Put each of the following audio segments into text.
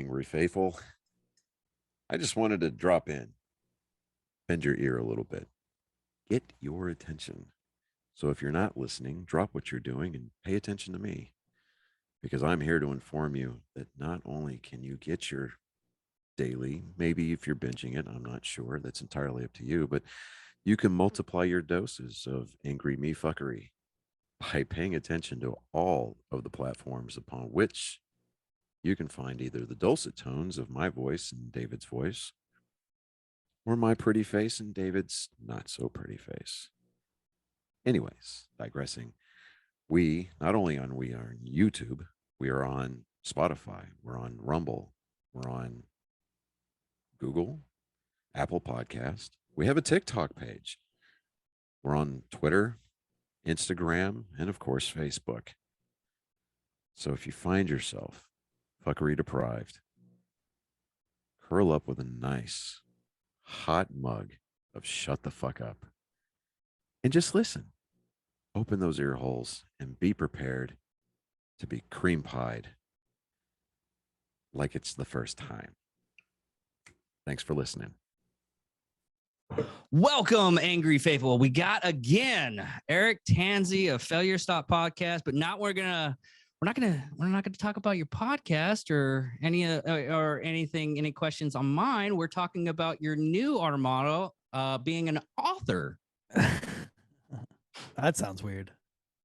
Angry Faithful. I just wanted to drop in, bend your ear a little bit, get your attention. So if you're not listening, drop what you're doing and pay attention to me because I'm here to inform you that not only can you get your daily, maybe if you're binging it, I'm not sure, that's entirely up to you, but you can multiply your doses of angry me fuckery by paying attention to all of the platforms upon which you can find either the dulcet tones of my voice and David's voice, or my pretty face and David's not so pretty face. Anyways, digressing, we we are on YouTube, we are on Spotify, we're on Rumble, we're on Google, Apple Podcast. We have a TikTok page. We're on Twitter, Instagram, and of course, Facebook. So if you find yourself fuckery deprived, curl up with a nice hot mug of shut the fuck up and just listen. Open those ear holes and be prepared to be cream pied like it's the first time. Thanks for listening. Welcome, Angry Faithful. We got again Eric Tansey of Failure Stop Podcast, but we're not gonna talk about your podcast or anything, any questions on mine. We're talking about your new Armado, being an author. That sounds weird.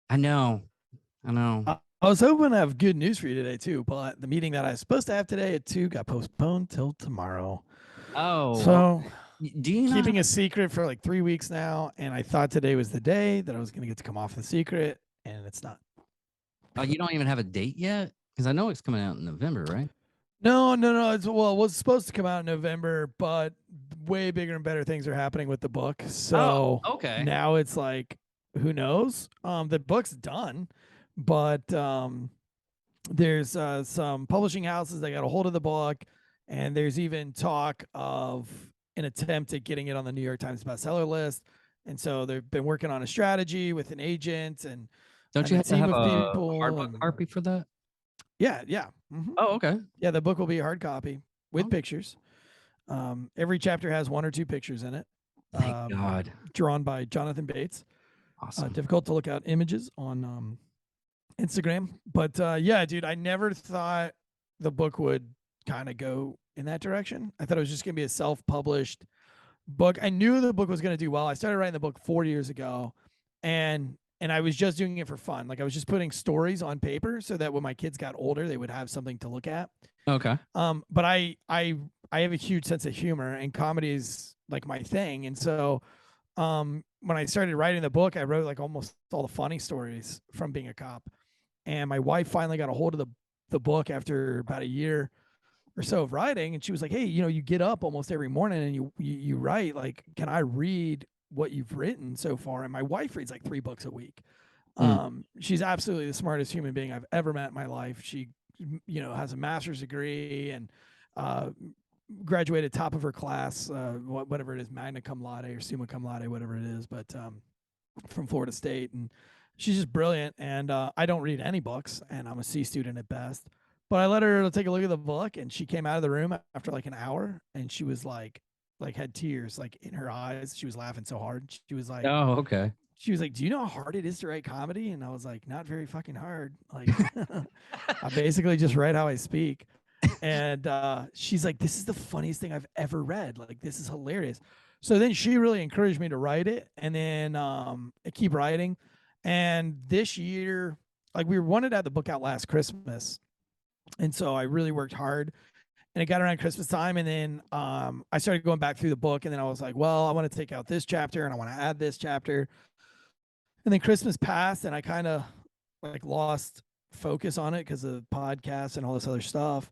I know. I was hoping to have good news for you today too, but the meeting that I was supposed to have today at 2 got postponed till tomorrow. Oh, so do you keeping a secret for like 3 weeks now, and I thought today was the day that I was going to get to come off the secret, and it's not. Oh, you don't even have a date yet? Because I know it's coming out in November, right? No. It was supposed to come out in November, but way bigger and better things are happening with the book. So okay. Now it's like, who knows? The book's done, but there's some publishing houses that got a hold of the book, and there's even talk of an attempt at getting it on the New York Times bestseller list. And so they've been working on a strategy with an agent, and don't you have to have a hard book copy for that? Yeah. Mm-hmm. Oh, okay. Yeah, the book will be a hard copy with pictures. Every chapter has 1 or 2 pictures in it. Thank God. Drawn by Jonathan Bates. Awesome. Difficult to look out images on Instagram. But yeah, dude, I never thought the book would kind of go in that direction. I thought it was just going to be a self-published book. I knew the book was going to do well. I started writing the book 4 years ago, and I was just doing it for fun. Like I was just putting stories on paper so that when my kids got older, they would have something to look at. Okay. But I have a huge sense of humor, and comedy is like my thing. And so when I started writing the book, I wrote like almost all the funny stories from being a cop. And my wife finally got a hold of the book after about a year or so of writing, and she was like, "Hey, you get up almost every morning and you write. Like, can I read what you've written so far?" And my wife reads like 3 books a week. She's absolutely the smartest human being I've ever met in my life. She, has a master's degree and graduated top of her class, whatever it is, magna cum laude or summa cum laude, whatever it is, but from Florida State. And she's just brilliant. And I don't read any books, and I'm a C student at best. But I let her take a look at the book, and she came out of the room after like an hour, and she was like had tears like in her eyes. She was laughing so hard. She was like, "Oh, okay." She was like, "Do you know how hard it is to write comedy?" And I was like, "Not very fucking hard. Like, I basically just write how I speak." And she's like, "This is the funniest thing I've ever read. Like, this is hilarious." So then she really encouraged me to write it, and then I keep writing. And this year, like, we wanted to have the book out last Christmas. And so I really worked hard, and it got around Christmas time. And then I started going back through the book, and then I was like, well, I want to take out this chapter and I want to add this chapter. And then Christmas passed, and I kind of like lost focus on it because of the podcast and all this other stuff.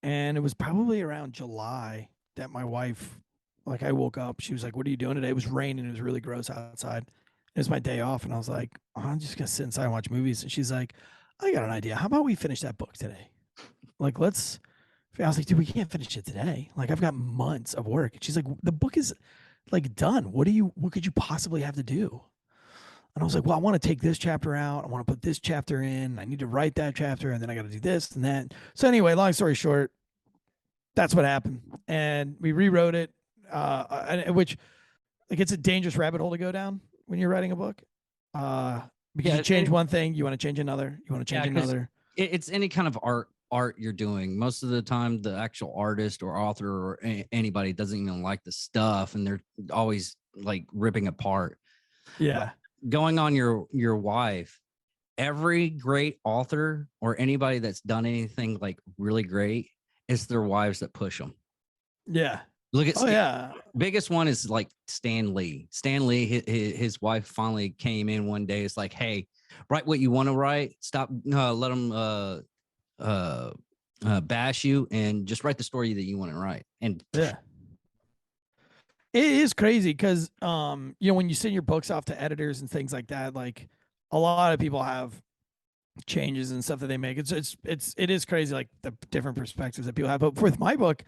And it was probably around July that my wife, like, I woke up, she was like, "What are you doing today?" It was raining. It was really gross outside. It was my day off. And I was like, I'm just going to sit inside and watch movies. And she's like, "I got an idea. How about we finish that book today? Like, I was like, dude, we can't finish it today. Like, I've got months of work." And she's like, "The book is like done. What could you possibly have to do?" And I was like, "Well, I want to take this chapter out. I want to put this chapter in. I need to write that chapter. And then I got to do this and that." So anyway, long story short, that's what happened. And we rewrote it, which like it's a dangerous rabbit hole to go down when you're writing a book. Because you change one thing, you want to change another, you want to change another. It's any kind of art you're doing. Most of the time, the actual artist or author or anybody doesn't even like the stuff, and they're always like ripping apart. Yeah. But going on your wife, every great author or anybody that's done anything like really great, it's their wives that push them. Yeah. Look at yeah. Biggest one is like Stan Lee. Stan Lee, his wife finally came in one day. It's like, hey, write what you want to write. Stop, let them bash you, and just write the story that you want to write. And yeah, it is crazy because when you send your books off to editors and things like that, like a lot of people have changes and stuff that they make. It is crazy, like the different perspectives that people have. But with my book,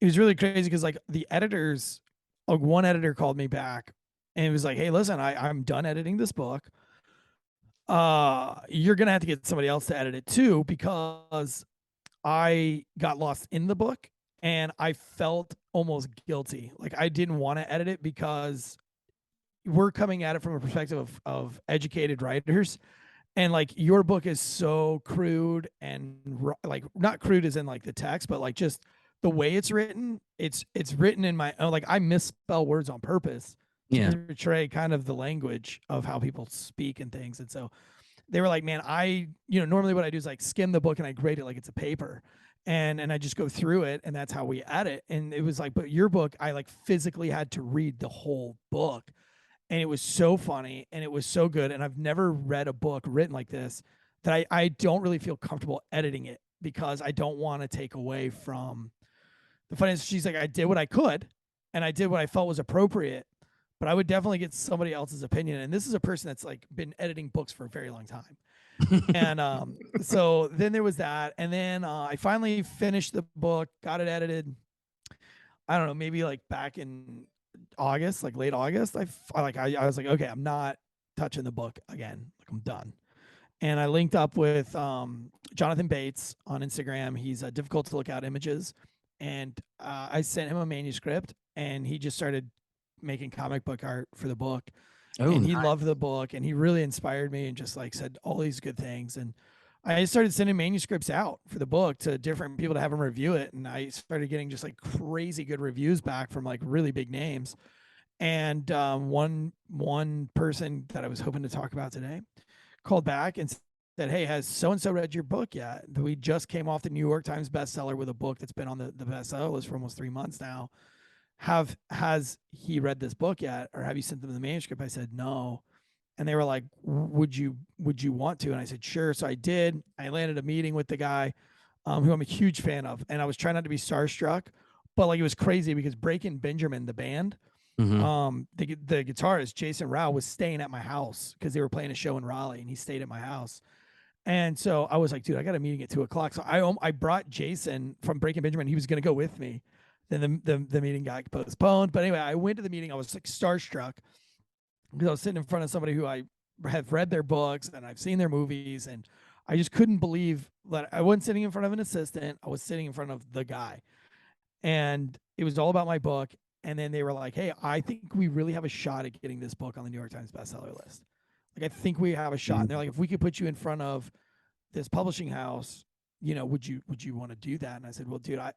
it was really crazy because like the editors, like one editor called me back and it was like, hey, listen, I'm done editing this book. You're gonna have to get somebody else to edit it too, because I got lost in the book and I felt almost guilty. Like I didn't want to edit it because we're coming at it from a perspective of educated writers. And like your book is so crude and like not crude as in like the text, but like just the way it's written. It's written in my own, like I misspell words on purpose to portray kind of the language of how people speak and things. And so they were like, man, normally what I do is like skim the book and I grade it like it's a paper. And I just go through it, and that's how we edit. And it was like, but your book, I like physically had to read the whole book. And it was so funny and it was so good. And I've never read a book written like this that I don't really feel comfortable editing it because I don't want to take away from the funniest. She's like, I did what I could and I did what I felt was appropriate, but I would definitely get somebody else's opinion. And this is a person that's like been editing books for a very long time. And so then there was that. And then I finally finished the book, got it edited. I don't know, maybe like back in August, like late August. I was like, okay, I'm not touching the book again. Like I'm done. And I linked up with Jonathan Bates on Instagram. He's difficult to look out images. And I sent him a manuscript and he just started making comic book art for the book. Oh, and he loved the book and he really inspired me and just like said all these good things. And I started sending manuscripts out for the book to different people to have them review it. And I started getting just like crazy good reviews back from like really big names. And one person that I was hoping to talk about today called back and said, hey, has so-and-so read your book yet? We just came off the New York Times bestseller with a book that's been on the bestseller list for almost 3 months now. Has he read this book yet? Or have you sent them the manuscript? I said, no. And they were like, would you want to? And I said, sure. So I did. I landed a meeting with the guy who I'm a huge fan of. And I was trying not to be starstruck, but like it was crazy because Breaking Benjamin, the band, the guitarist, Jason Rao, was staying at my house because they were playing a show in Raleigh and he stayed at my house. And so I was like, dude, I got a meeting at 2:00. So I brought Jason from Breaking Benjamin. He was going to go with me. Then the meeting got postponed. But anyway, I went to the meeting. I was like starstruck because I was sitting in front of somebody who I have read their books and I've seen their movies. And I just couldn't believe that I wasn't sitting in front of an assistant. I was sitting in front of the guy. And it was all about my book. And then they were like, hey, I think we really have a shot at getting this book on the New York Times bestseller list. Like, I think we have a shot. And they're like, if we could put you in front of this publishing house, would you want to do that? And I said, well, dude, I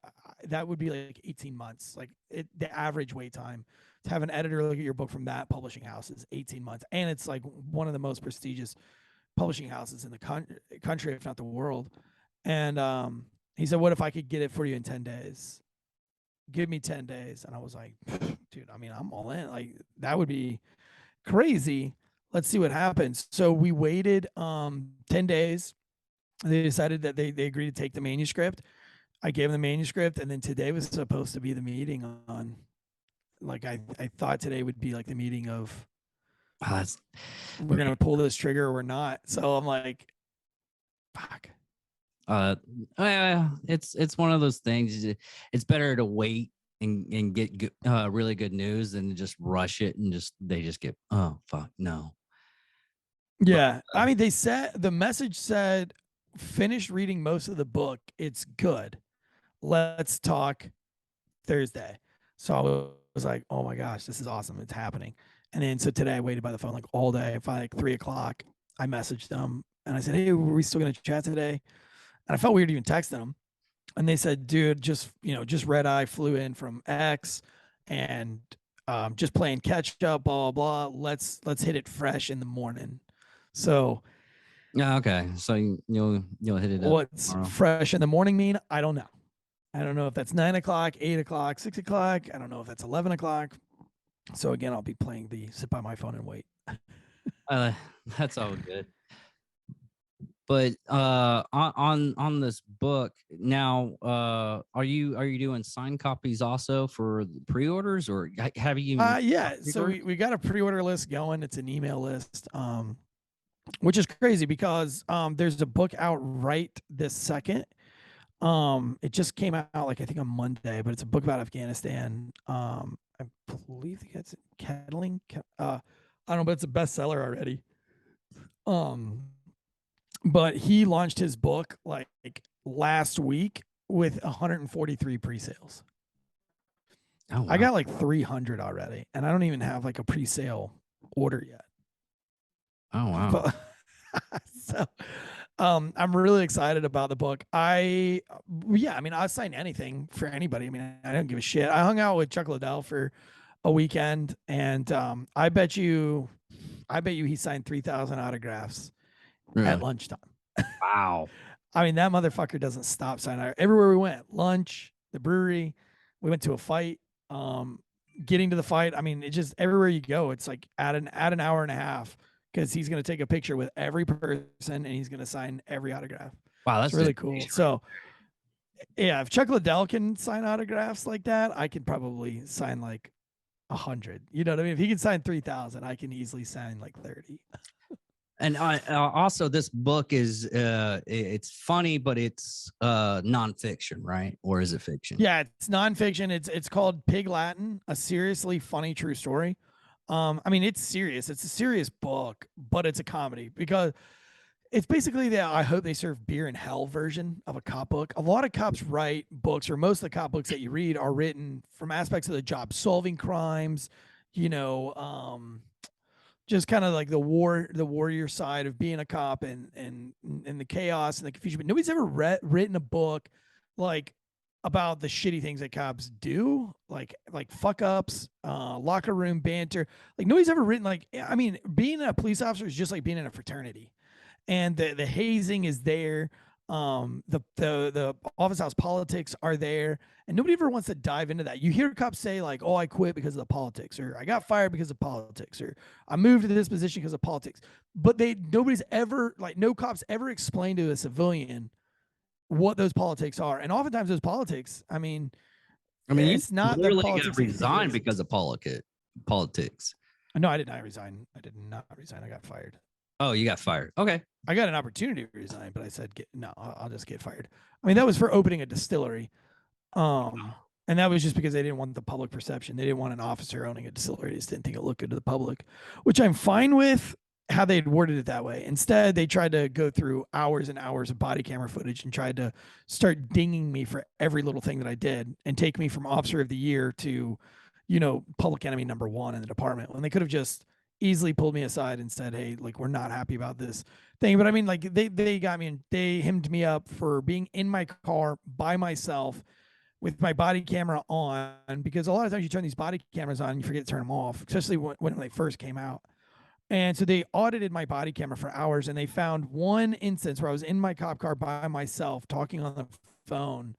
that would be like 18 months. Like the average wait time to have an editor look at your book from that publishing house is 18 months. And it's like one of the most prestigious publishing houses in the country, if not the world. And he said, what if I could get it for you in 10 days? Give me 10 days. And I was like, dude, I mean, I'm all in. Like, that would be crazy. Let's see what happens. So we waited 10 days. They decided that they agreed to take the manuscript. I gave them the manuscript, and then today was supposed to be the meeting on, like, I thought today would be like the meeting of, we're going to pull this trigger or we're not. So I'm like, fuck. It's one of those things. It's better to wait and get really good news than just rush it and they just get, oh fuck no. Yeah, I mean, the message said, finish reading most of the book. It's good. let's talk Thursday. So I was like, oh my gosh, this is awesome. It's happening. And then so today I waited by the phone like all day. Finally, like 3 o'clock, I messaged them and I said, hey, were we still going to chat today? And I felt weird even texting them. And they said, dude, just red eye, flew in from X and just playing catch up, blah, blah, blah. Let's hit it fresh in the morning. So Yeah. Okay. So you'll hit it up what's tomorrow. fresh in the morning mean? I don't know. I don't know if that's 9 o'clock, 8 o'clock, 6 o'clock. I don't know if that's 11 o'clock. So again, I'll be playing the sit by my phone and wait. Uh, that's all good. But on this book now, are you doing signed copies also for the pre-orders, or have you? Yeah. So we got a pre-order list going. It's an email list, which is crazy because there's a book out right this second. It just came out like I think on Monday, but it's a book about Afghanistan. I believe it's Kettling. I don't know, but it's a bestseller already. But he launched his book like last week with 143 pre-sales. Oh, wow. I got like 300 already, and I don't even have like a pre-sale order yet. Oh wow. But, so I'm really excited about the book. I mean, I'll sign anything for anybody. I mean, I don't give a shit. I hung out with Chuck Liddell for a weekend, and I bet you he signed 3,000 autographs at lunchtime. Wow. I mean, that motherfucker doesn't stop signing everywhere we went. Lunch, the brewery, we went to a fight. Getting to the fight, I mean, it just everywhere you go, it's like add an hour and a half because he's going to take a picture with every person and he's going to sign every autograph. Wow, that's really cool. So, yeah, if Chuck Liddell can sign autographs like that, I could probably sign like 100. You know what I mean? If he can sign 3,000, I can easily sign like 30. And also, this book is it's funny, but it's nonfiction, right? Or is it fiction? Yeah, it's nonfiction. It's called Pig Latin, a seriously funny true story. I mean, it's serious. It's a serious book, but it's a comedy because it's basically the I hope they serve beer in hell version of a cop book. A lot of cops write books, or most of the cop books that you read are written from aspects of the job, solving crimes, you know, just kind of like the warrior side of being a cop and the chaos and the confusion. But nobody's ever written a book like about the shitty things that cops do, like fuck ups, locker room banter. Like nobody's ever written like, I mean, being a police officer is just like being in a fraternity, and the hazing is there. The office house politics are there, and nobody ever wants to dive into that. You hear cops say like, "Oh, I quit because of the politics," or "I got fired because of politics," or "I moved to this position because of politics." But nobody's ever like no cops ever explained to a civilian what those politics are, and oftentimes those politics, I mean, it's not the literally politics got resigned because of politics. No, I did not resign. I did not resign. I got fired. Oh, you got fired. Okay. I got an opportunity to resign, but I said, no, I'll just get fired. I mean, that was for opening a distillery. And that was just because they didn't want the public perception. They didn't want an officer owning a distillery. They just didn't think it looked good to the public, which I'm fine with how they'd worded it that way. Instead, they tried to go through hours and hours of body camera footage and tried to start dinging me for every little thing that I did and take me from officer of the year to, public enemy number one in the department, when they could have just easily pulled me aside and said, hey, like, we're not happy about this thing. But I mean, like, they got me and they hemmed me up for being in my car by myself with my body camera on, because a lot of times you turn these body cameras on and you forget to turn them off, especially when they first came out. And so they audited my body camera for hours, and they found one instance where I was in my cop car by myself talking on the phone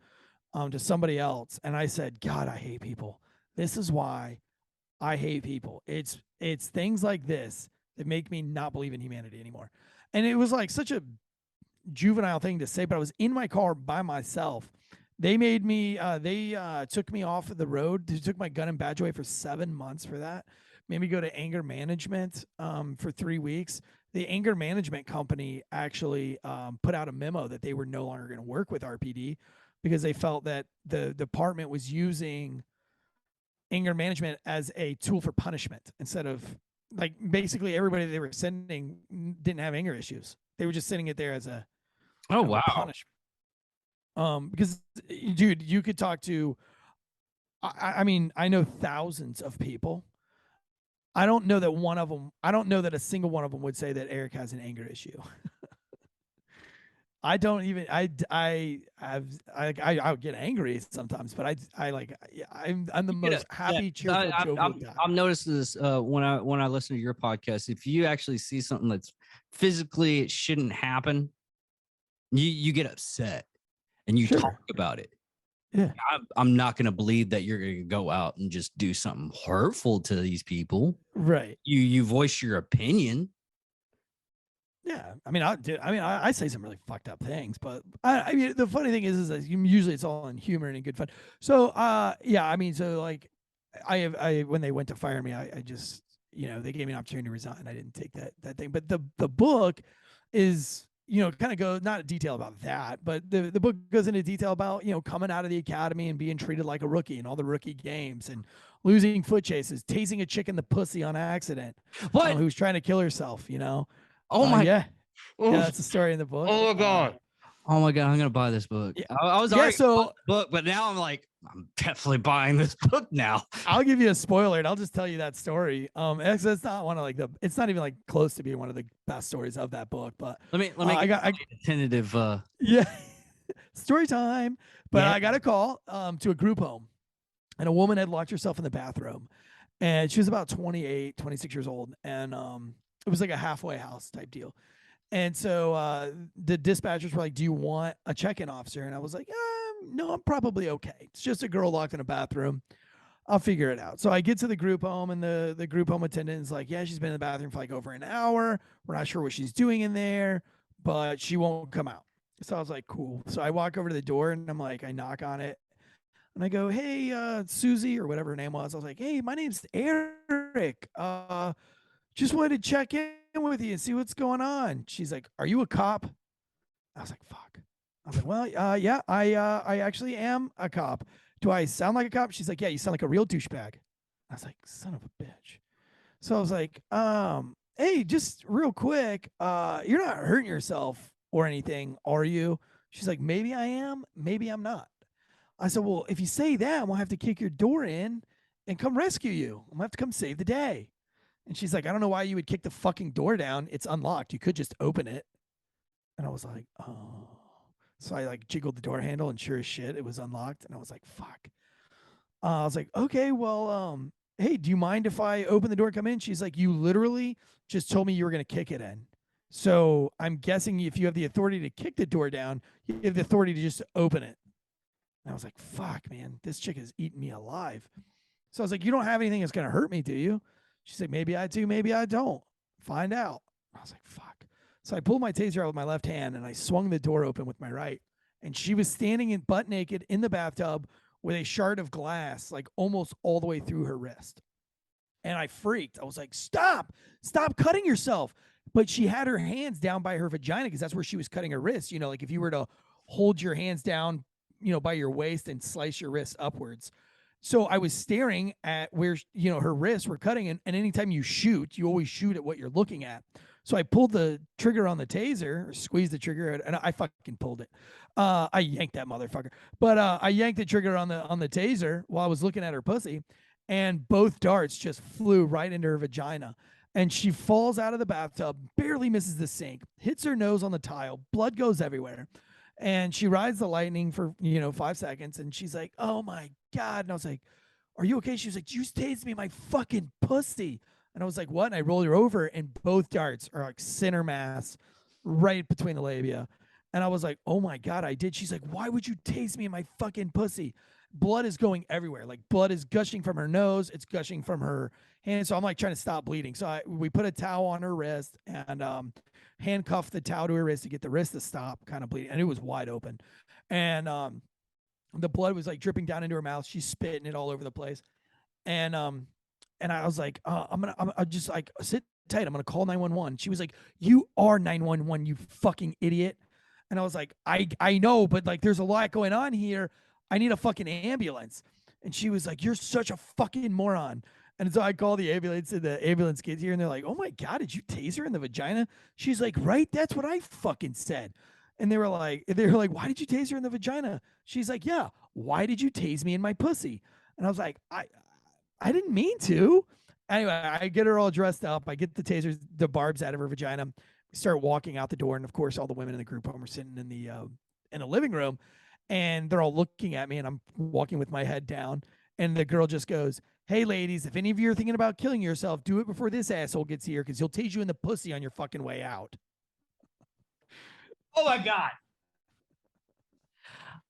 to somebody else. And I said, God, I hate people. This is why I hate people. It's things like this that make me not believe in humanity anymore. And it was like such a juvenile thing to say, but I was in my car by myself. They made me, they took me off of the road. They took my gun and badge away for 7 months for that. Made me go to anger management for 3 weeks. The anger management company actually put out a memo that they were no longer going to work with RPD because they felt that the department was using anger management as a tool for punishment instead of, like, basically everybody they were sending didn't have anger issues. They were just sending it there as a punishment. Because dude, you could talk to I mean, I know thousands of people. I don't know that one of them, I don't know that a single one of them would say that Eric has an anger issue. I don't even, I would get angry sometimes, but I like, I'm the You get most happy, cheerful, jovial guy. I'm noticing this when I listen to your podcast. If you actually see something that's physically it shouldn't happen, you get upset and you Sure. talk about it. Yeah. I'm not going to believe that you're going to go out and just do something hurtful to these people. Right. You voice your opinion. Yeah, I mean, I say some really fucked up things, but I mean, the funny thing is that usually it's all in humor and in good fun. So, yeah, I mean, so like, I when they went to fire me, I just, they gave me an opportunity to resign. I didn't take that thing, but the book is, kind of go not a detail about that, but the book goes into detail about coming out of the academy and being treated like a rookie in all the rookie games and losing foot chases, tasing a chick in the pussy on accident, What? who was trying to kill herself, Oh my! yeah. Oh, Yeah, that's the story in the book. oh my god! Oh my god! I'm gonna buy this book. Yeah. I was Yeah, already so- bought the book, but now I'm like, I'm definitely buying this book now. I'll give you a spoiler and I'll just tell you that story. It's not one of like it's not even like close to being one of the best stories of that book, but Let me I got a tentative. yeah, story time. But Yeah. I got a call to a group home, and a woman had locked herself in the bathroom, and she was about 28, 26 years old, and it was like a halfway house type deal. And so the dispatchers were like, "Do you want a check-in officer?" And I was like, "No, I'm probably okay. It's just a girl locked in a bathroom. I'll figure it out." So I get to the group home, and the group home attendant is like, "Yeah, she's been in the bathroom for like over an hour. We're not sure what she's doing in there, but she won't come out." So I was like, "Cool." So I walk over to the door, and I'm like, I knock on it, and I go, "Hey, Susie," or whatever her name was. I was like, "Hey, my name's Eric. Just wanted to check in with you and see what's going on." She's like, "Are you a cop?" I was like, "Fuck." I was like, "Well, yeah, I actually am a cop. Do I sound like a cop?" She's like, "Yeah, you sound like a real douchebag." I was like, "Son of a bitch." So I was like, "Hey, just real quick, you're not hurting yourself or anything, are you?" She's like, "Maybe I am, maybe I'm not." I said, "Well, if you say that, we'll have to kick your door in and come rescue you. I'm gonna have to come save the day." And she's like, "I don't know why you would kick the fucking door down. It's unlocked. You could just open it." And I was like, "Oh." So I like jiggled the door handle, and sure as shit, it was unlocked. And I was like, "Fuck." I was like, "Okay, well, hey, do you mind if I open the door and come in?" She's like, "You literally just told me you were going to kick it in. So I'm guessing if you have the authority to kick the door down, you have the authority to just open it." And I was like, "Fuck, man, this chick is eating me alive." So I was like, "You don't have anything that's going to hurt me, do you?" She's like, "Maybe I do, maybe I don't. Find out." I was like, "Fuck." So I pulled my taser out with my left hand and I swung the door open with my right. And she was standing in butt naked in the bathtub with a shard of glass, like almost all the way through her wrist. And I freaked. I was like, stop cutting yourself. But she had her hands down by her vagina because that's where she was cutting her wrist. Like if you were to hold your hands down, by your waist and slice your wrist upwards. So I was staring at where, her wrists were cutting. And anytime you shoot, you always shoot at what you're looking at. So I pulled the trigger on the taser, or squeezed the trigger, and I fucking pulled it. I yanked that motherfucker. But I yanked the trigger on the taser while I was looking at her pussy, and both darts just flew right into her vagina. And she falls out of the bathtub, barely misses the sink, hits her nose on the tile, blood goes everywhere. And she rides the lightning for 5 seconds, and she's like, "Oh my god!" And I was like, "Are you okay?" She was like, "You tased me in my fucking pussy." And I was like, "What?" And I rolled her over, and both darts are like center mass, right between the labia. And I was like, "Oh my god, I did." She's like, "Why would you tase me in my fucking pussy?" Blood is going everywhere. Like blood is gushing from her nose. It's gushing from her hand. So I'm like trying to stop bleeding. So we put a towel on her wrist and handcuffed the towel to her wrist to get the wrist to stop kind of bleeding. And it was wide open. And the blood was like dripping down into her mouth. She's spitting it all over the place. And I was like, I'm just like, sit tight. I'm gonna call 911. She was like, "You are 911, you fucking idiot." And I was like, I know, but like, there's a lot going on here. I need a fucking ambulance. And she was like, "You're such a fucking moron." And so I call the ambulance, and the ambulance gets here, and they're like, "Oh my god, did you tase her in the vagina?" She's like, "Right, that's what I fucking said." And they were like, why did you tase her in the vagina? She's like, yeah. Why did you tase me in my pussy? And I was like, I didn't mean to. Anyway, I get her all dressed up. I get the tasers, the barbs out of her vagina. We start walking out the door, and of course, all the women in the group home are sitting in the living room, and they're all looking at me, and I'm walking with my head down. And the girl just goes, "Hey, ladies, if any of you are thinking about killing yourself, do it before this asshole gets here, because he'll tase you in the pussy on your fucking way out." Oh my God.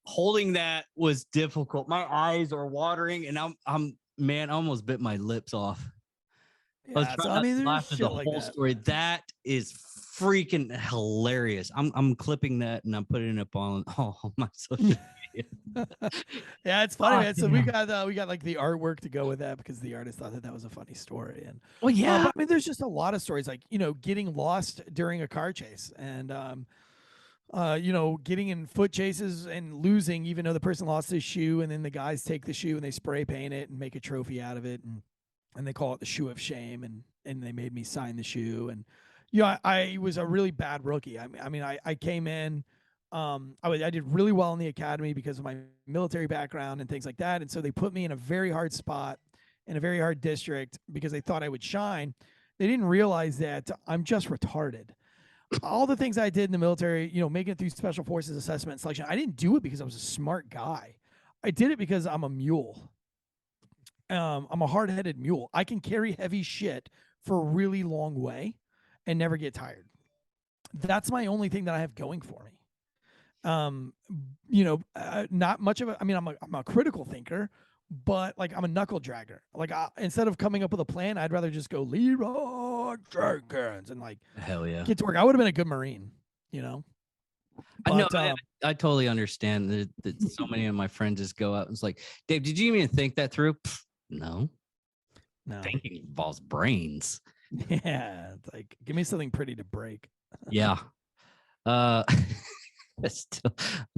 Holding that was difficult. My eyes are watering, and I'm man, I almost bit my lips off. I was Yeah, so trying I not mean, to there's laugh at the shit like whole that. story. That is freaking hilarious. I'm clipping that and I'm putting it up on my social media. Yeah, it's funny, Oh, man. So we damn. got like the artwork to go with that because the artist thought that was a funny story. And Well, yeah. but I mean, there's just a lot of stories like getting lost during a car chase and getting in foot chases and losing, even though the person lost his shoe, and then the guys take the shoe and they spray paint it and make a trophy out of it, and they call it the shoe of shame, and they made me sign the shoe, and I was a really bad rookie. I came in, I did really well in the academy because of my military background and things like that, and so they put me in a very hard spot in a very hard district because they thought I would shine. They didn't realize that I'm just retarded. All the things I did in the military, making it through special forces assessment and selection, I didn't do it because I was a smart guy. I did it because I'm a mule. I'm a hard-headed mule. I can carry heavy shit for a really long way and never get tired. That's my only thing that I have going for me. Not much of a. I mean, I'm a critical thinker, but like I'm a knuckle dragger. Like instead of coming up with a plan, I'd rather just go Leroy Jenkins and like Hell yeah. get to work. I would have been a good Marine, you know. I know. But I totally understand that so many of my friends just go out and it's like, Dave, did you even think that through? Pfft, no. no, Thinking involves brains. yeah, it's like give me something pretty to break. Yeah. I'm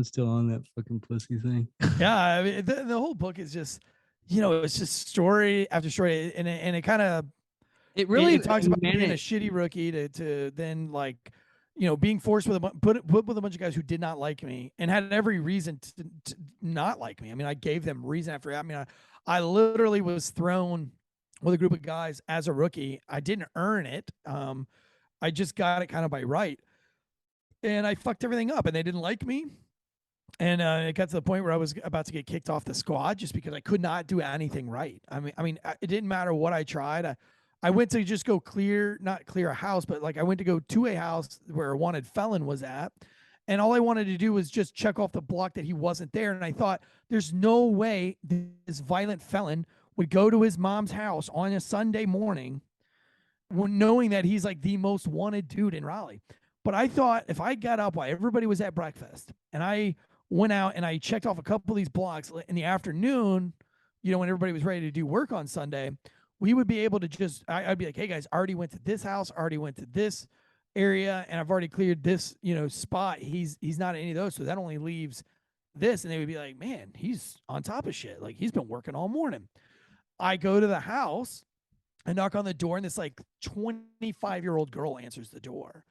still on that fucking pussy thing. Yeah, I mean, the whole book is just, it's just story after story, and it kind of It really it talks about man, being a shitty rookie to then like, being forced with put with a bunch of guys who did not like me and had every reason to not like me. I mean, I gave them reason after. I mean, I literally was thrown with a group of guys as a rookie. I didn't earn it. I just got it kind of by right, and I fucked everything up, and they didn't like me. And it got to the point where I was about to get kicked off the squad just because I could not do anything right. I mean, it didn't matter what I tried. I went to just go not clear a house, but like I went to go to a house where a wanted felon was at. And all I wanted to do was just check off the block that he wasn't there. And I thought, there's no way this violent felon would go to his mom's house on a Sunday morning knowing that he's like the most wanted dude in Raleigh. But I thought if I got up while everybody was at breakfast and I went out and I checked off a couple of these blocks in the afternoon, when everybody was ready to do work on Sunday, we would be able to just, I'd be like, hey guys, I already went to this house, already went to this area, and I've already cleared this, spot. He's not any of those. So that only leaves this. And they would be like, man, he's on top of shit. Like he's been working all morning. I go to the house, I knock on the door, and this like 25-year-old girl answers the door.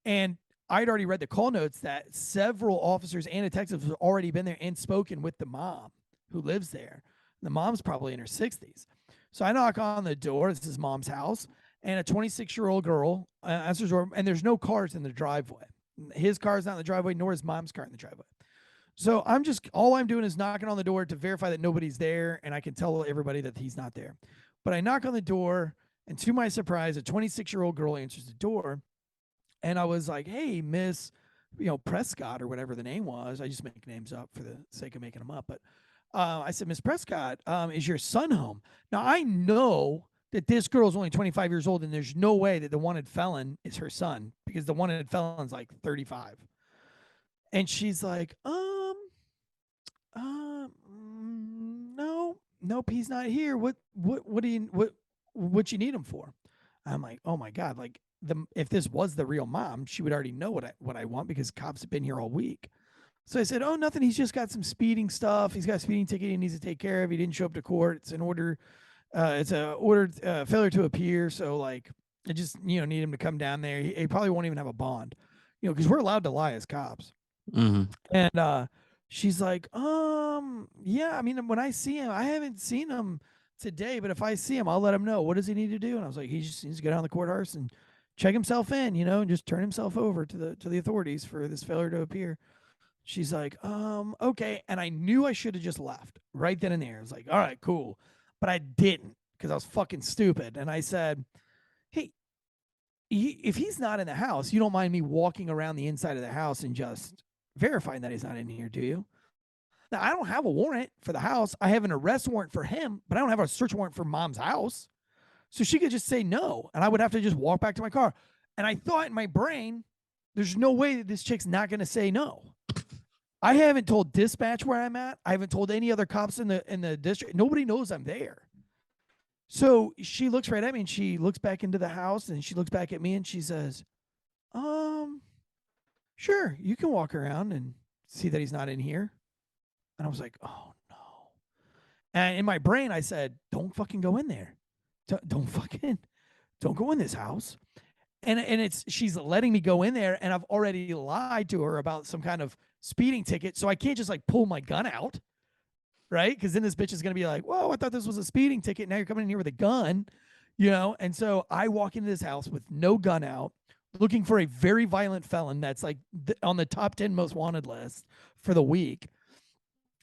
And I'd already read the call notes that several officers and detectives have already been there and spoken with the mom who lives there. The mom's probably in her 60s. So I knock on the door. This is mom's house. And a 26-year-old girl answers the door, and there's no cars in the driveway. His car's not in the driveway, nor is mom's car in the driveway. So all I'm doing is knocking on the door to verify that nobody's there, and I can tell everybody that he's not there. But I knock on the door, and to my surprise, a 26-year-old girl answers the door. And I was like, hey, Miss, Prescott or whatever the name was. I just make names up for the sake of making them up. But I said, Miss Prescott, is your son home? Now, I know that this girl is only 25 years old, and there's no way that the wanted felon is her son because the wanted felon's like 35. And she's like, no, nope, he's not here. What you need him for? I'm like, oh my God, like if this was the real mom, she would already know what I want because cops have been here all week. So I said, oh, nothing. He's just got some speeding stuff. He's got a speeding ticket he needs to take care of. He didn't show up to court. It's an order. It's a ordered failure to appear. So like, I just need him to come down there. He probably won't even have a bond, because we're allowed to lie as cops. Mm-hmm. And she's like, yeah, I mean, when I see him, I haven't seen him today, but if I see him, I'll let him know. What does he need to do? And I was like, he just needs to go down the courthouse and check himself in, and just turn himself over to the authorities for this failure to appear. She's like, okay. And I knew I should have just left right then and there. I was like, all right, cool. But I didn't because I was fucking stupid. And I said, hey, if he's not in the house, you don't mind me walking around the inside of the house and just verifying that he's not in here, do you? Now, I don't have a warrant for the house. I have an arrest warrant for him, but I don't have a search warrant for mom's house. So she could just say no, and I would have to just walk back to my car. And I thought in my brain, there's no way that this chick's not going to say no. I haven't told dispatch where I'm at. I haven't told any other cops in the district. Nobody knows I'm there. So she looks right at me and she looks back into the house and she looks back at me and she says, sure, you can walk around and see that he's not in here. And I was like, oh no. And in my brain, I said, don't fucking go in there. Don't go in this house. And she's letting me go in there, and I've already lied to her about some kind of speeding ticket. So I can't just like pull my gun out, right? Because then this bitch is gonna be like, whoa, I thought this was a speeding ticket. Now you're coming in here with a gun, And so I walk into this house with no gun out, looking for a very violent felon that's like on the top 10 most wanted list for the week.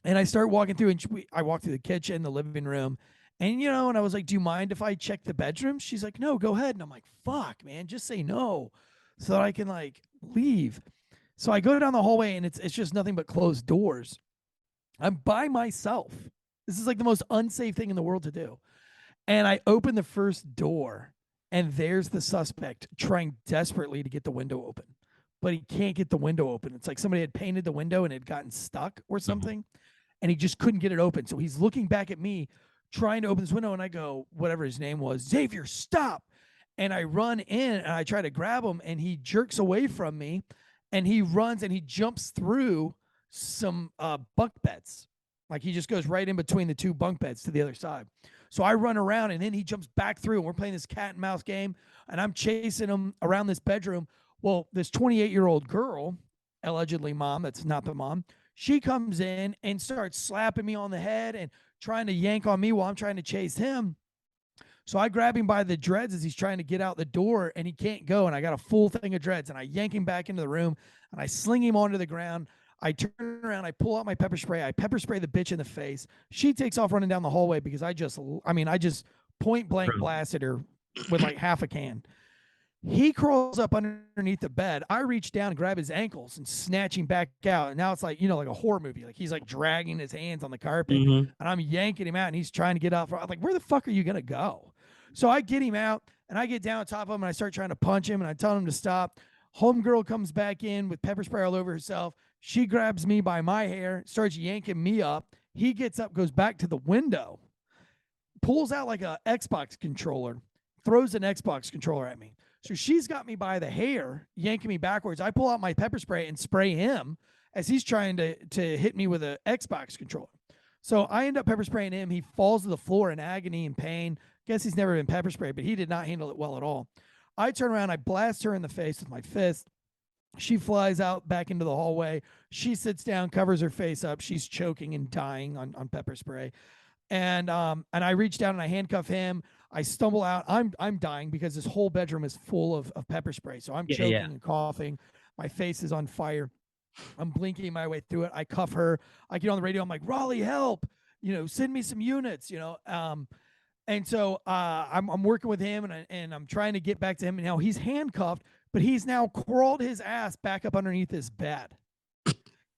And I start walking through, and I walk through the kitchen, the living room, and I was like, "Do you mind if I check the bedroom?" She's like, "No, go ahead." And I'm like, "Fuck, man, just say no, so that I can like leave." So I go down the hallway, and it's just nothing but closed doors. I'm by myself. This is like the most unsafe thing in the world to do. And I open the first door, and there's the suspect trying desperately to get the window open, but he can't get the window open. It's like somebody had painted the window and it had gotten stuck or something, and he just couldn't get it open. So he's looking back at me, trying to open this window, and I go, whatever his name was, Xavier, stop. And I run in and I try to grab him, and he jerks away from me, and he runs and he jumps through some bunk beds. Like he just goes right in between the two bunk beds to the other side. So I run around, and then he jumps back through, and we're playing this cat and mouse game, and I'm chasing him around this bedroom. Well, this 28-year-old girl, allegedly mom, that's not the mom, she comes in and starts slapping me on the head and trying to yank on me while I'm trying to chase him. So I grab him by the dreads as he's trying to get out the door, and he can't go. And I got a full thing of dreads, and I yank him back into the room, and I sling him onto the ground. I turn around, I pull out my pepper spray. I pepper spray the bitch in the face. She takes off running down the hallway because I just point blank blasted her with like half a can. He crawls up underneath the bed. I reach down and grab his ankles and snatch him back out. And now it's like, like a horror movie. Like he's like dragging his hands on the carpet, and I'm yanking him out, and he's trying to get out. I'm like, where the fuck are you going to go? So I get him out, and I get down on top of him, and I start trying to punch him, and I tell him to stop. Homegirl comes back in with pepper spray all over herself. She grabs me by my hair, starts yanking me up. He gets up, goes back to the window, pulls out like a Xbox controller, throws an Xbox controller at me. So she's got me by the hair, yanking me backwards. I pull out my pepper spray and spray him as he's trying to hit me with an Xbox controller. So I end up pepper spraying him. He falls to the floor in agony and pain. Guess he's never been pepper sprayed, but he did not handle it well at all. I turn around, I blast her in the face with my fist. She flies out back into the hallway. She sits down, covers her face up. She's choking and dying on pepper spray. And I reach down and I handcuff him. I stumble out. I'm dying because this whole bedroom is full of pepper spray. So I'm choking and coughing. My face is on fire. I'm blinking my way through it. I cuff her. I get on the radio. I'm like, Raleigh, help! Send me some units. And so I'm working with him, and I'm trying to get back to him. And now he's handcuffed, but he's now crawled his ass back up underneath his bed,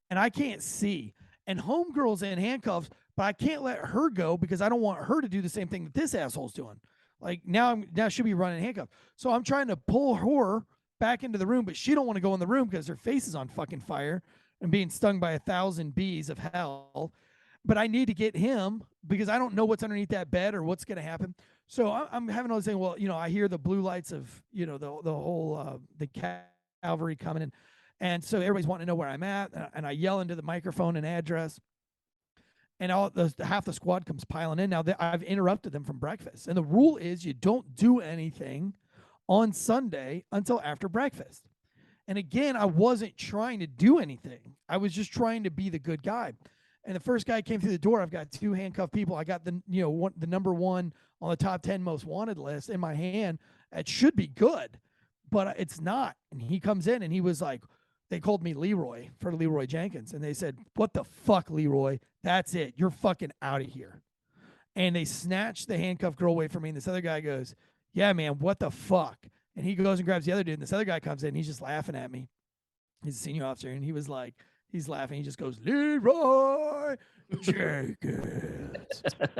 and I can't see. And homegirl's in handcuffs, but I can't let her go because I don't want her to do the same thing that this asshole's doing. Like now she'll be running handcuffed. So I'm trying to pull her back into the room, but she don't want to go in the room because her face is on fucking fire and being stung by 1,000 bees of hell. But I need to get him because I don't know what's underneath that bed or what's going to happen. So I'm having all this thing. Well, I hear the blue lights of, the whole, the cavalry coming in. And so everybody's wanting to know where I'm at. And I yell into the microphone an address. And half the squad comes piling in. Now I've interrupted them from breakfast. And the rule is you don't do anything on Sunday until after breakfast. And again, I wasn't trying to do anything. I was just trying to be the good guy. And the first guy came through the door. I've got 2 handcuffed people. I got the the number 1 on the top 10 most wanted list in my hand. It should be good, but it's not. And he comes in and he was like, they called me Leroy for Leroy Jenkins, and they said, "What the fuck, Leroy? That's it. You're fucking out of here." And they snatched the handcuffed girl away from me. And this other guy goes, "Yeah, man, what the fuck?" And he goes and grabs the other dude. And this other guy comes in. And he's just laughing at me. He's a senior officer, and he was like, he's laughing. He just goes, "Leroy Jenkins."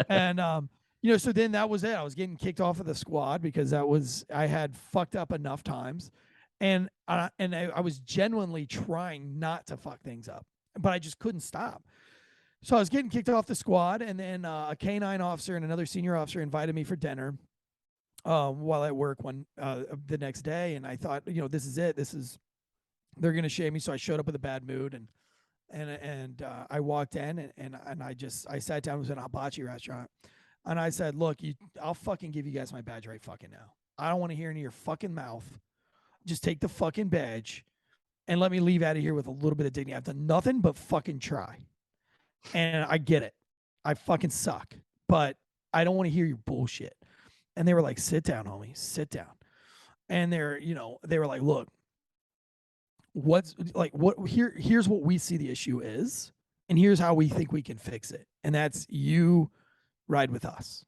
And so then that was it. I was getting kicked off of the squad because I had fucked up enough times, and I was genuinely trying not to fuck things up, but I just couldn't stop. So I was getting kicked off the squad, and then a canine officer and another senior officer invited me for dinner while at work the next day, and I thought, this is it. They're gonna shame me. So I showed up with a bad mood, and I walked in, and I sat down. It was an hibachi restaurant, and I said, "Look, I'll fucking give you guys my badge right fucking now. I don't want to hear any of your fucking mouth. Just take the fucking badge, and let me leave out of here with a little bit of dignity. I've done nothing but fucking try." And I get it. I fucking suck, but I don't want to hear your bullshit. And they were like, "Sit down, homie, sit down." And they were like, "Look, here's what we see the issue is, and here's how we think we can fix it. And that's you ride with us.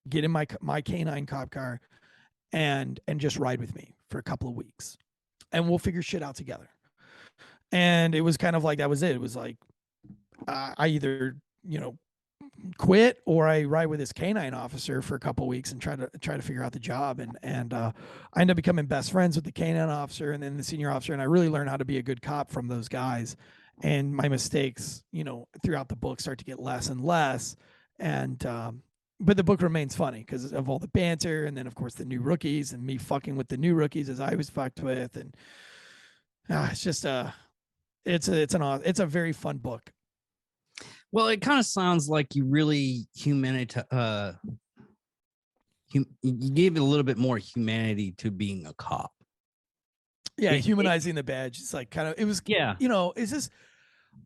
Get in my canine cop car and just ride with me for a couple of weeks. And we'll figure shit out together." And it was kind of like that was it. It was like I either quit or I ride with this canine officer for a couple of weeks and try to figure out the job. And I ended up becoming best friends with the canine officer and then the senior officer. And I really learned how to be a good cop from those guys. And my mistakes, throughout the book start to get less and less. And but the book remains funny because of all the banter, and then of course the new rookies and me fucking with the new rookies as I was fucked with. And it's just it's a very fun book. Well, it kind of sounds like you really you gave it a little bit more humanity to being a cop. Yeah, humanizing the badge. It's like kind of it was. Yeah. Is this?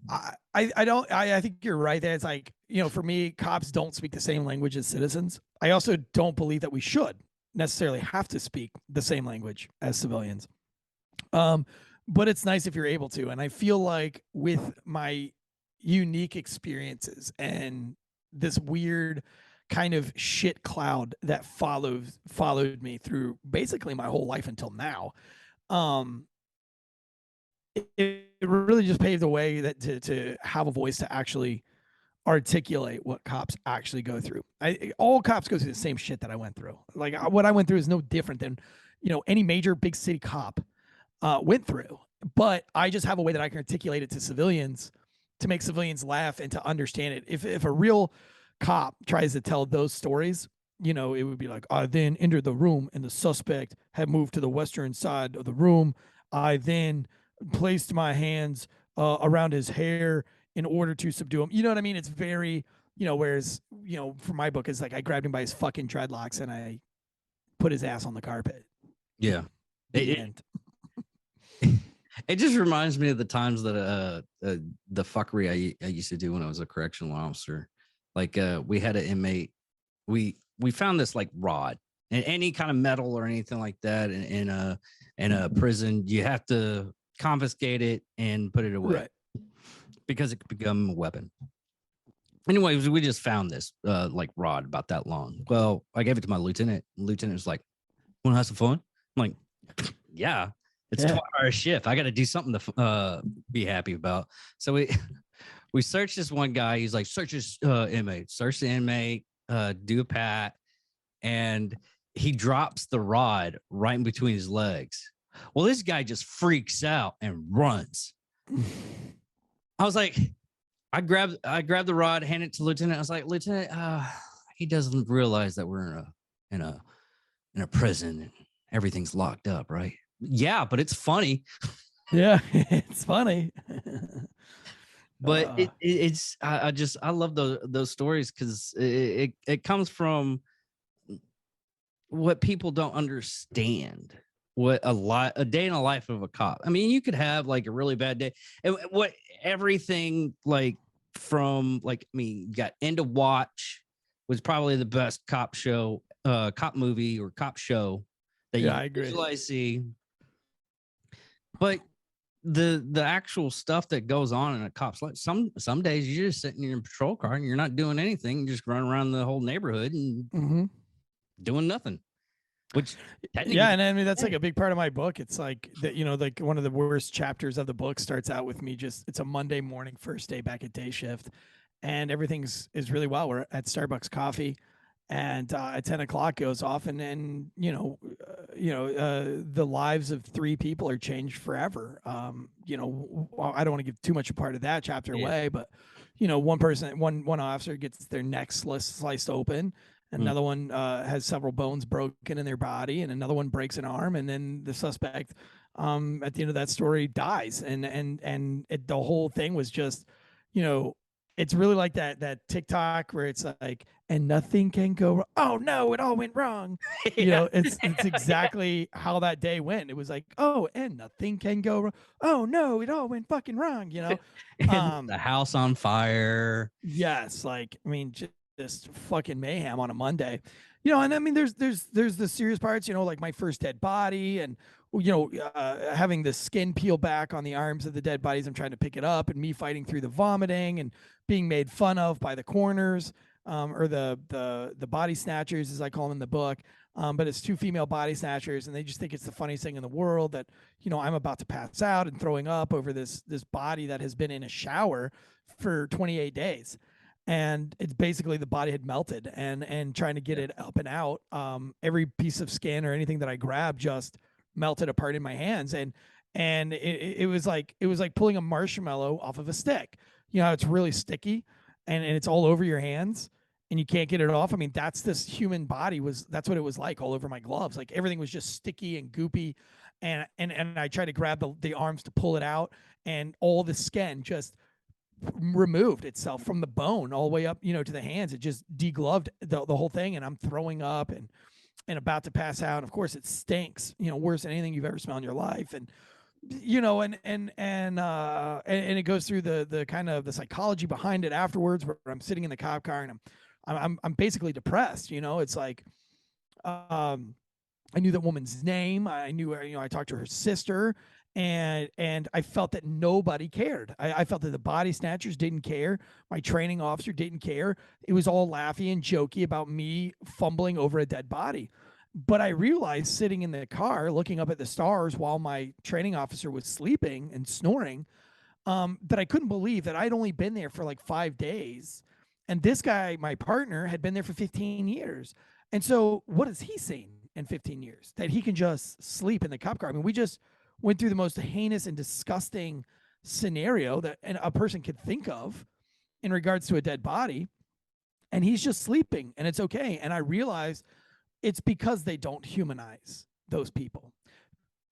I think you're right there. It's like, for me, cops don't speak the same language as citizens. I also don't believe that we should necessarily have to speak the same language as civilians. But it's nice if you're able to. And I feel like with my unique experiences and this weird kind of shit cloud that followed me through basically my whole life until now, it really just paved the way that to have a voice to actually articulate what cops actually go through. All cops go through the same shit that I went through. Like what I went through is no different than any major big city cop went through, but I just have a way that I can articulate it to civilians to make civilians laugh and to understand it. If a real cop tries to tell those stories, it would be like, "I then entered the room and the suspect had moved to the western side of the room. I then placed my hands around his hair in order to subdue him." You know what I mean? It's very, whereas, for my book, it's like I grabbed him by his fucking dreadlocks and I put his ass on the carpet. Yeah. It just reminds me of the times that the fuckery I used to do when I was a correctional officer. Like we had an inmate, we found this like rod, and any kind of metal or anything like that in a prison, you have to confiscate it and put it away, right, because it could become a weapon. Anyways, we just found this like rod about that long. Well, I gave it to my lieutenant. Lieutenant was like, "Want to have some fun?" I'm like, "Yeah, it's a 12-hour shift. I got to do something to be happy about." So we searched this one guy. He's like, "Search this inmate. Search the inmate. Do a pat," and he drops the rod right in between his legs. Well, this guy just freaks out and runs. I was like, I grabbed the rod, handed it to Lieutenant. I was like, "Lieutenant, he doesn't realize that we're in a prison and everything's locked up, right?" "Yeah, but it's funny." Yeah, it's funny. But I love those stories because it comes from what people don't understand. what a day in the life of a cop. I mean, you could have like a really bad day. And what everything like from like, I mean, you got End of Watch was probably the best cop show, cop movie or cop show that Yeah, you I agree. usually see. But the actual stuff that goes on in a cop's life, some days you're just sitting in your patrol car and you're not doing anything, you're just running around the whole neighborhood and doing nothing. Which yeah, and I mean that's like a big part of my book. It's like that, you know, like one of the worst chapters of the book starts out with me it's a Monday morning, first day back at day shift, and everything's is really well. We're at Starbucks coffee, and at 10 o'clock goes off, and then the lives of 3 people are changed forever. I don't want to give too much a part of that chapter away, but one officer gets their neck sliced open. Another one has several bones broken in their body, and another one breaks an arm. And then the suspect, at the end of that story, dies. The whole thing was just, it's really like that TikTok where it's like, and nothing can go wrong. Oh no, it all went wrong. It's exactly how that day went. It was like, oh, and nothing can go wrong. Oh no, it all went fucking wrong. The house on fire. Yes, like I mean, just fucking mayhem on a Monday, and I mean, there's the serious parts, like my first dead body, and having the skin peel back on the arms of the dead bodies. I'm trying to pick it up, and me fighting through the vomiting and being made fun of by the corners, or the body snatchers, as I call them in the book. But it's 2 female body snatchers, and they just think it's the funniest thing in the world that I'm about to pass out and throwing up over this body that has been in a shower for 28 days. And it's basically the body had melted, and trying to get it up and out. Every piece of skin or anything that I grabbed just melted apart in my hands, and it was like pulling a marshmallow off of a stick. It's really sticky, and it's all over your hands, and you can't get it off. I mean, that's what it was like all over my gloves. Like everything was just sticky and goopy, and I tried to grab the arms to pull it out, and all the skin just removed itself from the bone all the way up, to the hands. It just degloved the whole thing, and I'm throwing up and about to pass out. Of course, it stinks, worse than anything you've ever smelled in your life. And and it goes through the kind of the psychology behind it afterwards, where I'm sitting in the cop car and I'm basically depressed. It's like, I knew that woman's name. I knew, I talked to her sister, and I felt that nobody cared. I felt that the body snatchers didn't care. My training officer didn't care. It was all laughy and jokey about me fumbling over a dead body. But I realized, sitting in the car looking up at the stars while my training officer was sleeping and snoring, that I couldn't believe that I'd only been there for like 5 days. And this guy, my partner, had been there for 15 years. And so what has he seen in 15 years that he can just sleep in the cop car? I mean, we just went through the most heinous and disgusting scenario that a person could think of in regards to a dead body, and he's just sleeping, and it's okay. And I realized it's because they don't humanize those people.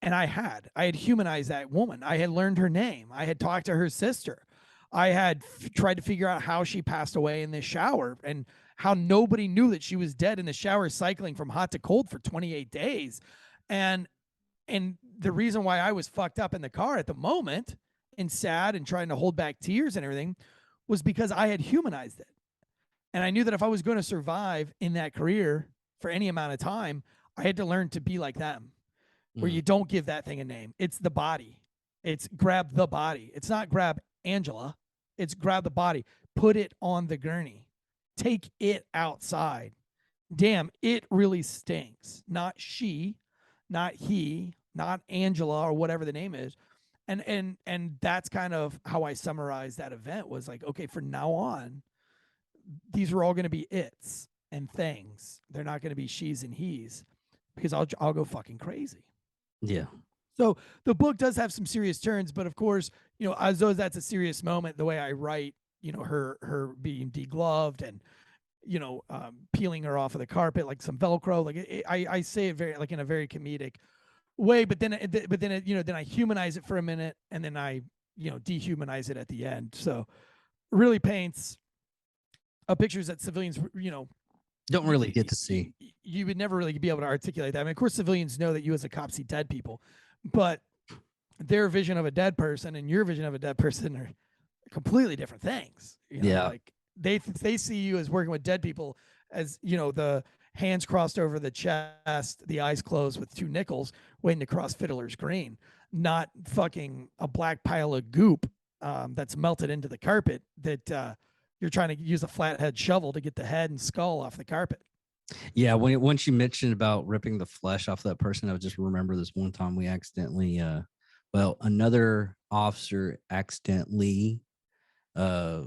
And I had humanized that woman. I had learned her name. I had talked to her sister. I had tried to figure out how she passed away in this shower, and how nobody knew that she was dead in the shower, cycling from hot to cold for 28 days. And the reason why I was fucked up in the car at the moment and sad and trying to hold back tears and everything was because I had humanized it. And I knew that if I was going to survive in that career for any amount of time, I had to learn to be like them, where you don't give that thing a name. It's the body. It's grab the body. It's not grab Angela. It's grab the body. Put it on the gurney. Take it outside. Damn, it really stinks. Not she, not he, not Angela, or whatever the name is. And that's kind of how I summarized that event. Was like, okay, from now on, these are all going to be it's and things. They're not going to be she's and he's, because I'll go fucking crazy. Yeah. So the book does have some serious turns, but of course, as though that's a serious moment, the way I write, her being degloved and peeling her off of the carpet like some Velcro. Like I say it very, like, in a very comedic way, but then then I humanize it for a minute, and then I dehumanize it at the end. So really paints a pictures that civilians Don't really get to see. You would never really be able to articulate that. I mean, of course, civilians know that you as a cop see dead people, but their vision of a dead person and your vision of a dead person are completely different things. You know, Yeah. like they see you as working with dead people as, you know, the hands crossed over the chest, the eyes closed with two nickels waiting to cross Fiddler's Green, not fucking a black pile of goop that's melted into the carpet that you're trying to use a flathead shovel to get the head and skull off the carpet. Yeah, once you mentioned about ripping the flesh off that person, I just remember this one time we accidentally, another officer accidentally, uh,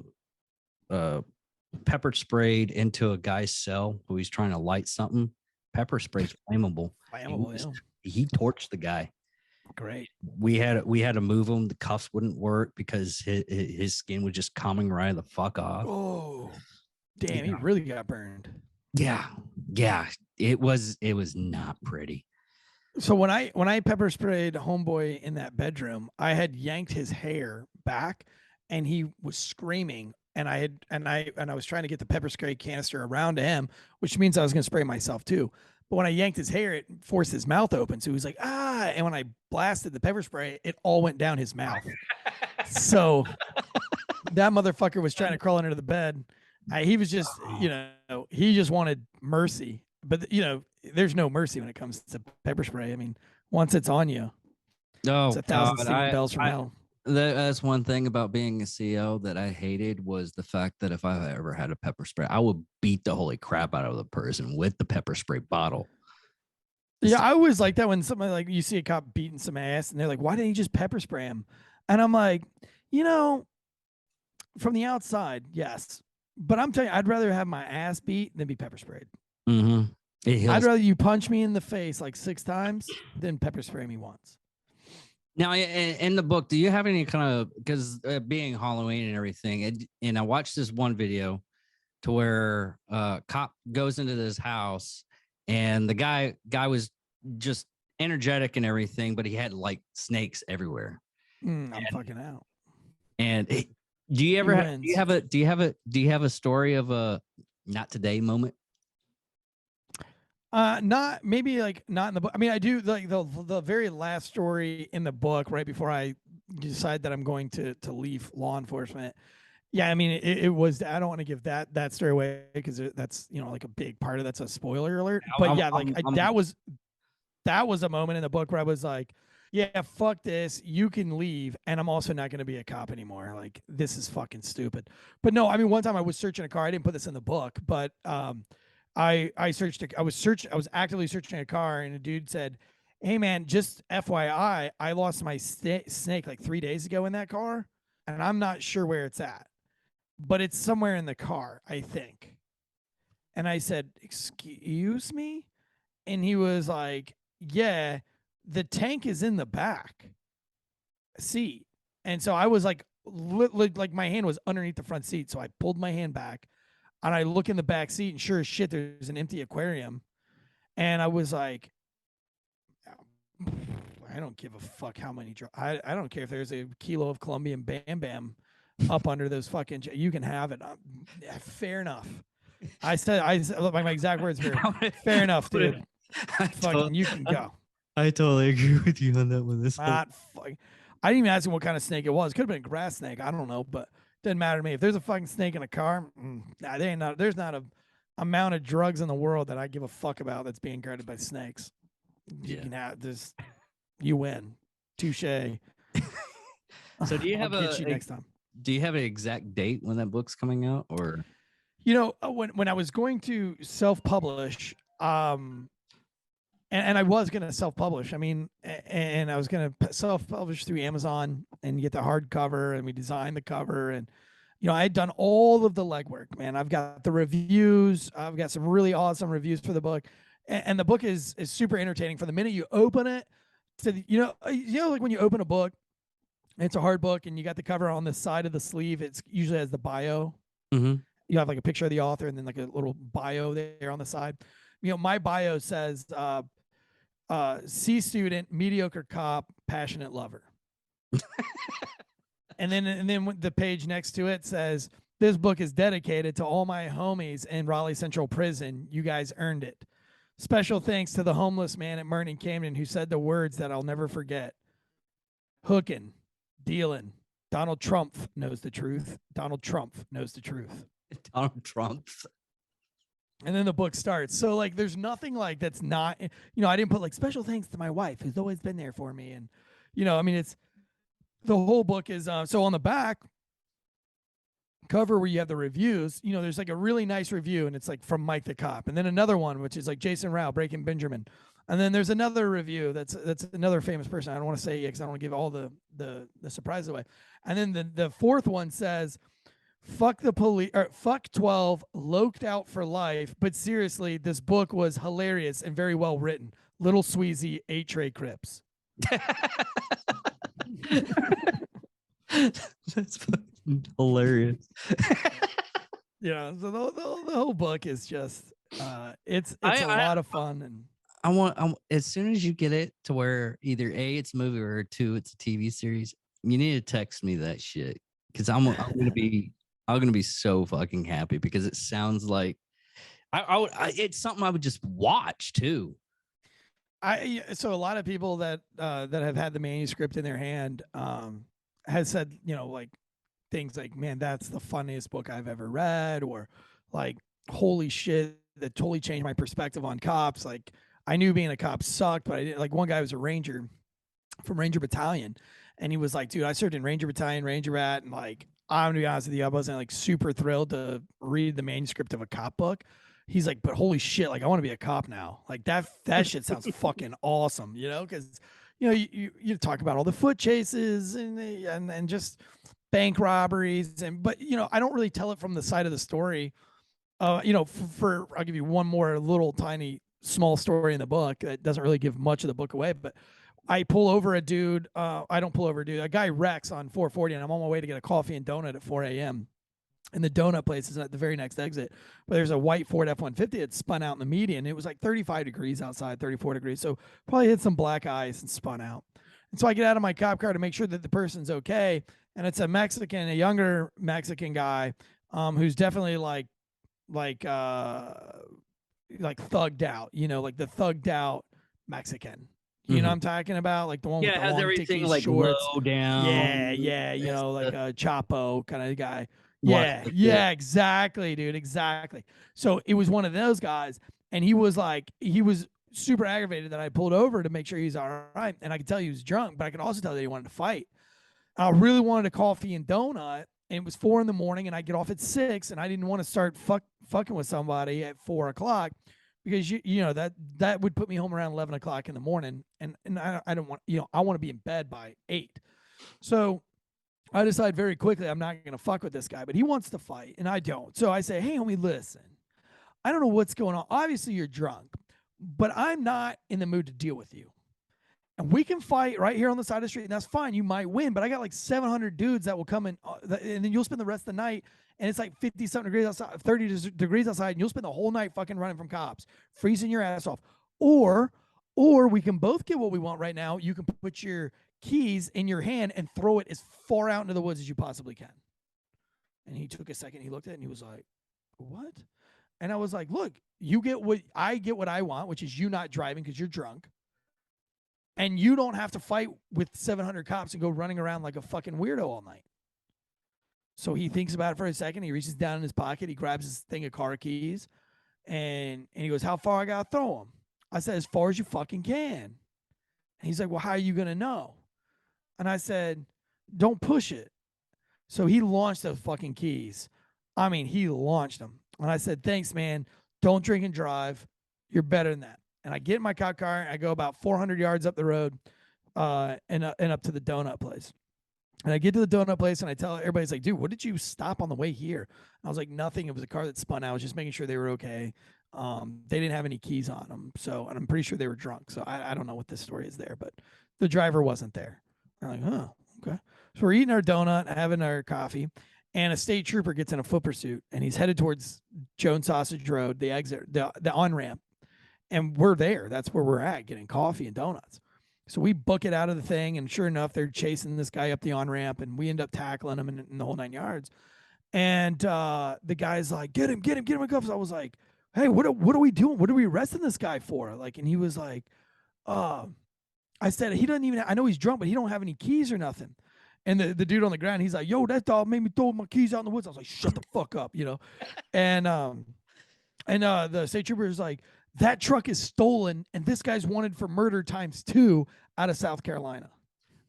pepper sprayed into a guy's cell who he's trying to light something. Pepper spray's flammable. Flammable, He torched the guy. Great. We had to move him. The cuffs wouldn't work because his skin was just coming right the fuck off. Oh, damn! He really got burned. Yeah. It was not pretty. So when I pepper sprayed homeboy in that bedroom, I had yanked his hair back, and he was screaming. And I was trying to get the pepper spray canister around to him, which means I was going to spray myself too. But when I yanked his hair, it forced his mouth open. So he was like, ah. And when I blasted the pepper spray, it all went down his mouth. So that motherfucker was trying to crawl under the bed. He was just, you know, he just wanted mercy. But, you know, there's no mercy when it comes to pepper spray. I mean, once it's on you, Oh, it's 1,000 stinging bells from hell. That's one thing about being a CO that I hated was the fact that if I ever had a pepper spray, I would beat the holy crap out of the person with the pepper spray bottle. Yeah, I always like that when somebody, like, you see a cop beating some ass and they're like, why didn't you just pepper spray him? And I'm like, you know, from the outside, yes. But I'm telling you, I'd rather have my ass beat than be pepper sprayed. Mm-hmm. I'd rather you punch me in the face like 6 times than pepper spray me once. Now, in the book, do you have any kind of, because being Halloween and everything, and I watched this one video to where cop goes into this house and the guy was just energetic and everything, but he had like snakes everywhere. I'm fucking out. And do you have a story of a not today moment? Not maybe like not in the book. I mean, I do like the very last story in the book, right before I decide that I'm going to leave law enforcement. Yeah, I mean, it was. I don't want to give that story away because that's, you know, like a big part of that's a spoiler alert. But yeah, like that was a moment in the book where I was like, yeah, fuck this. You can leave, and I'm also not going to be a cop anymore. Like, this is fucking stupid. But no, I mean, one time I was searching a car. I didn't put this in the book, but I was actively searching a car, and a dude said, hey man, just FYI, I lost my snake like 3 days ago in that car, and I'm not sure where it's at, but it's somewhere in the car, I think. And I said, excuse me? And he was like, yeah, the tank is in the back seat. And so I was like, like my hand was underneath the front seat. So I pulled my hand back and I look in the back seat, and sure as shit, there's an empty aquarium. And I was like, I don't give a fuck how many. I don't care if there's a kilo of Colombian Bam Bam up under those fucking. You can have it. Fair enough. I said my exact words were fair enough, dude. Fucking, you can go. I totally agree with you on that one. I didn't even ask him what kind of snake it was. Could have been a grass snake. I don't know, but doesn't matter to me. If there's a fucking snake in a car, there's not a amount of drugs in the world that I give a fuck about that's being guarded by snakes. You can have this. You win. Touche. So do you have next time? Do you have an exact date when that book's coming out, or? You know, when I was going to self-publish, and I was going to self-publish. I mean, and I was going to self-publish through Amazon and get the hardcover, and we designed the cover, and you know, I had done all of the legwork. Man, I've got the reviews. I've got some really awesome reviews for the book, and the book is super entertaining. From the minute you open it, to you know, like when you open a book, it's a hard book, and you got the cover on the side of the sleeve. It's usually has the bio. Mm-hmm. You have like a picture of the author and then like a little bio there on the side. You know, my bio says C student, mediocre cop, passionate lover. and then the page next to it says This book is dedicated to all my homies in Raleigh Central Prison. You guys earned it. Special thanks to the homeless man at Merton and Camden who said the words that I'll never forget. Hooking, dealing. Donald Trump knows the truth. Donald Trump knows the truth. Donald Trump. And then the book starts. So like there's nothing like that's not, I didn't put like special thanks to my wife who's always been there for me. And, I mean, it's the whole book is so on the back cover where you have the reviews, there's like a really nice review and it's like from Mike the Cop. And then another one, which is like Jason Rao, Breaking Benjamin. And then there's another review that's another famous person. I don't want to say it because I don't want to give all the surprise away. And then the fourth one says, fuck the police, or fuck 12, loked out for life. But seriously, this book was hilarious and very well written. Little Sweezy, 8 Tray Crips. That's fucking hilarious. So the whole book is just it's a lot of fun. And I want as soon as you get it to where either A, it's a movie, or 2, it's a TV series, you need to text me that shit because I'm gonna be so fucking happy because it sounds like it's something I would just watch too. So a lot of people that have had the manuscript in their hand has said, like things like, man, that's the funniest book I've ever read, or like, holy shit, that totally changed my perspective on cops. Like I knew being a cop sucked, but I didn't, like one guy was a ranger from Ranger Battalion, and he was like, dude, I served in Ranger Battalion, Ranger Rat, and like I'm gonna be honest with you, I wasn't like super thrilled to read the manuscript of a cop book. He's like, but holy shit, like I want to be a cop now. Like that shit sounds fucking awesome, because you talk about all the foot chases and just bank robberies, but I don't really tell it from the side of the story. I'll give you one more little tiny small story in the book that doesn't really give much of the book away, but I pull over a dude. I don't pull over a dude. A guy wrecks on 440, and I'm on my way to get a coffee and donut at 4 a.m. And the donut place is at the very next exit. But there's a white Ford F-150 that spun out in the median. It was like 35 degrees outside, 34 degrees. So probably hit some black ice and spun out. And so I get out of my cop car to make sure that the person's okay. And it's a Mexican, a younger Mexican guy, who's definitely like thugged out, like the thugged out Mexican. You know what I'm talking about? Like the one with the has long, everything dicky like shorts. low down. Yeah, like a Chapo kind of guy. What? Yeah, exactly, dude, exactly. So it was one of those guys, and he was super aggravated that I pulled over to make sure he's all right. And I could tell he was drunk, but I could also tell that he wanted to fight. I really wanted a coffee and donut, and it was 4 a.m, and I get off at 6, and I didn't want to start fucking with somebody at 4 o'clock. Because that would put me home around 11 o'clock in the morning, and I don't want, I want to be in bed by 8. So I decide very quickly I'm not going to fuck with this guy, but he wants to fight and I don't. So I say, hey, homie, listen, I don't know what's going on. Obviously you're drunk, but I'm not in the mood to deal with you. And we can fight right here on the side of the street, and that's fine. You might win, but I got like 700 dudes that will come in, and then you'll spend the rest of the night, and it's like 50-something degrees outside, 30 degrees outside, and you'll spend the whole night fucking running from cops, freezing your ass off. Or we can both get what we want right now. You can put your keys in your hand and throw it as far out into the woods as you possibly can. And he took a second. He looked at it, and he was like, what? And I was like, look, you get what I want, which is you not driving because you're drunk. And you don't have to fight with 700 cops and go running around like a fucking weirdo all night. So he thinks about it for a second. He reaches down in his pocket. He grabs his thing of car keys. And he goes, how far I got to throw them? I said, as far as you fucking can. And he's like, well, how are you going to know? And I said, don't push it. So he launched those fucking keys. I mean, he launched them. And I said, thanks, man. Don't drink and drive. You're better than that. And I get in my cop car, and I go about 400 yards up the road and up to the donut place. And I get to the donut place, and I tell everybody's like, dude, what did you stop on the way here? And I was like, nothing. It was a car that spun out. I was just making sure they were okay. They didn't have any keys on them. So, and I'm pretty sure they were drunk. So I don't know what this story is there, but the driver wasn't there. I'm like, oh, okay. So we're eating our donut, having our coffee, and a state trooper gets in a foot pursuit, and he's headed towards Jones Sausage Road, the exit, the on-ramp. And we're there. That's where we're at, getting coffee and donuts. So we book it out of the thing, and sure enough, they're chasing this guy up the on-ramp, and we end up tackling him in the whole 9 yards. And the guy's like, get him in cuffs. I was like, hey, what are we doing? What are we arresting this guy for? Like, and he was like, uh, I said, he doesn't even, I know he's drunk, but he don't have any keys or nothing. And the dude on the ground, he's like, yo, that dog made me throw my keys out in the woods. I was like, shut the fuck up, you know? And the state trooper is like, that truck is stolen, and this guy's wanted for murder ×2 out of South Carolina.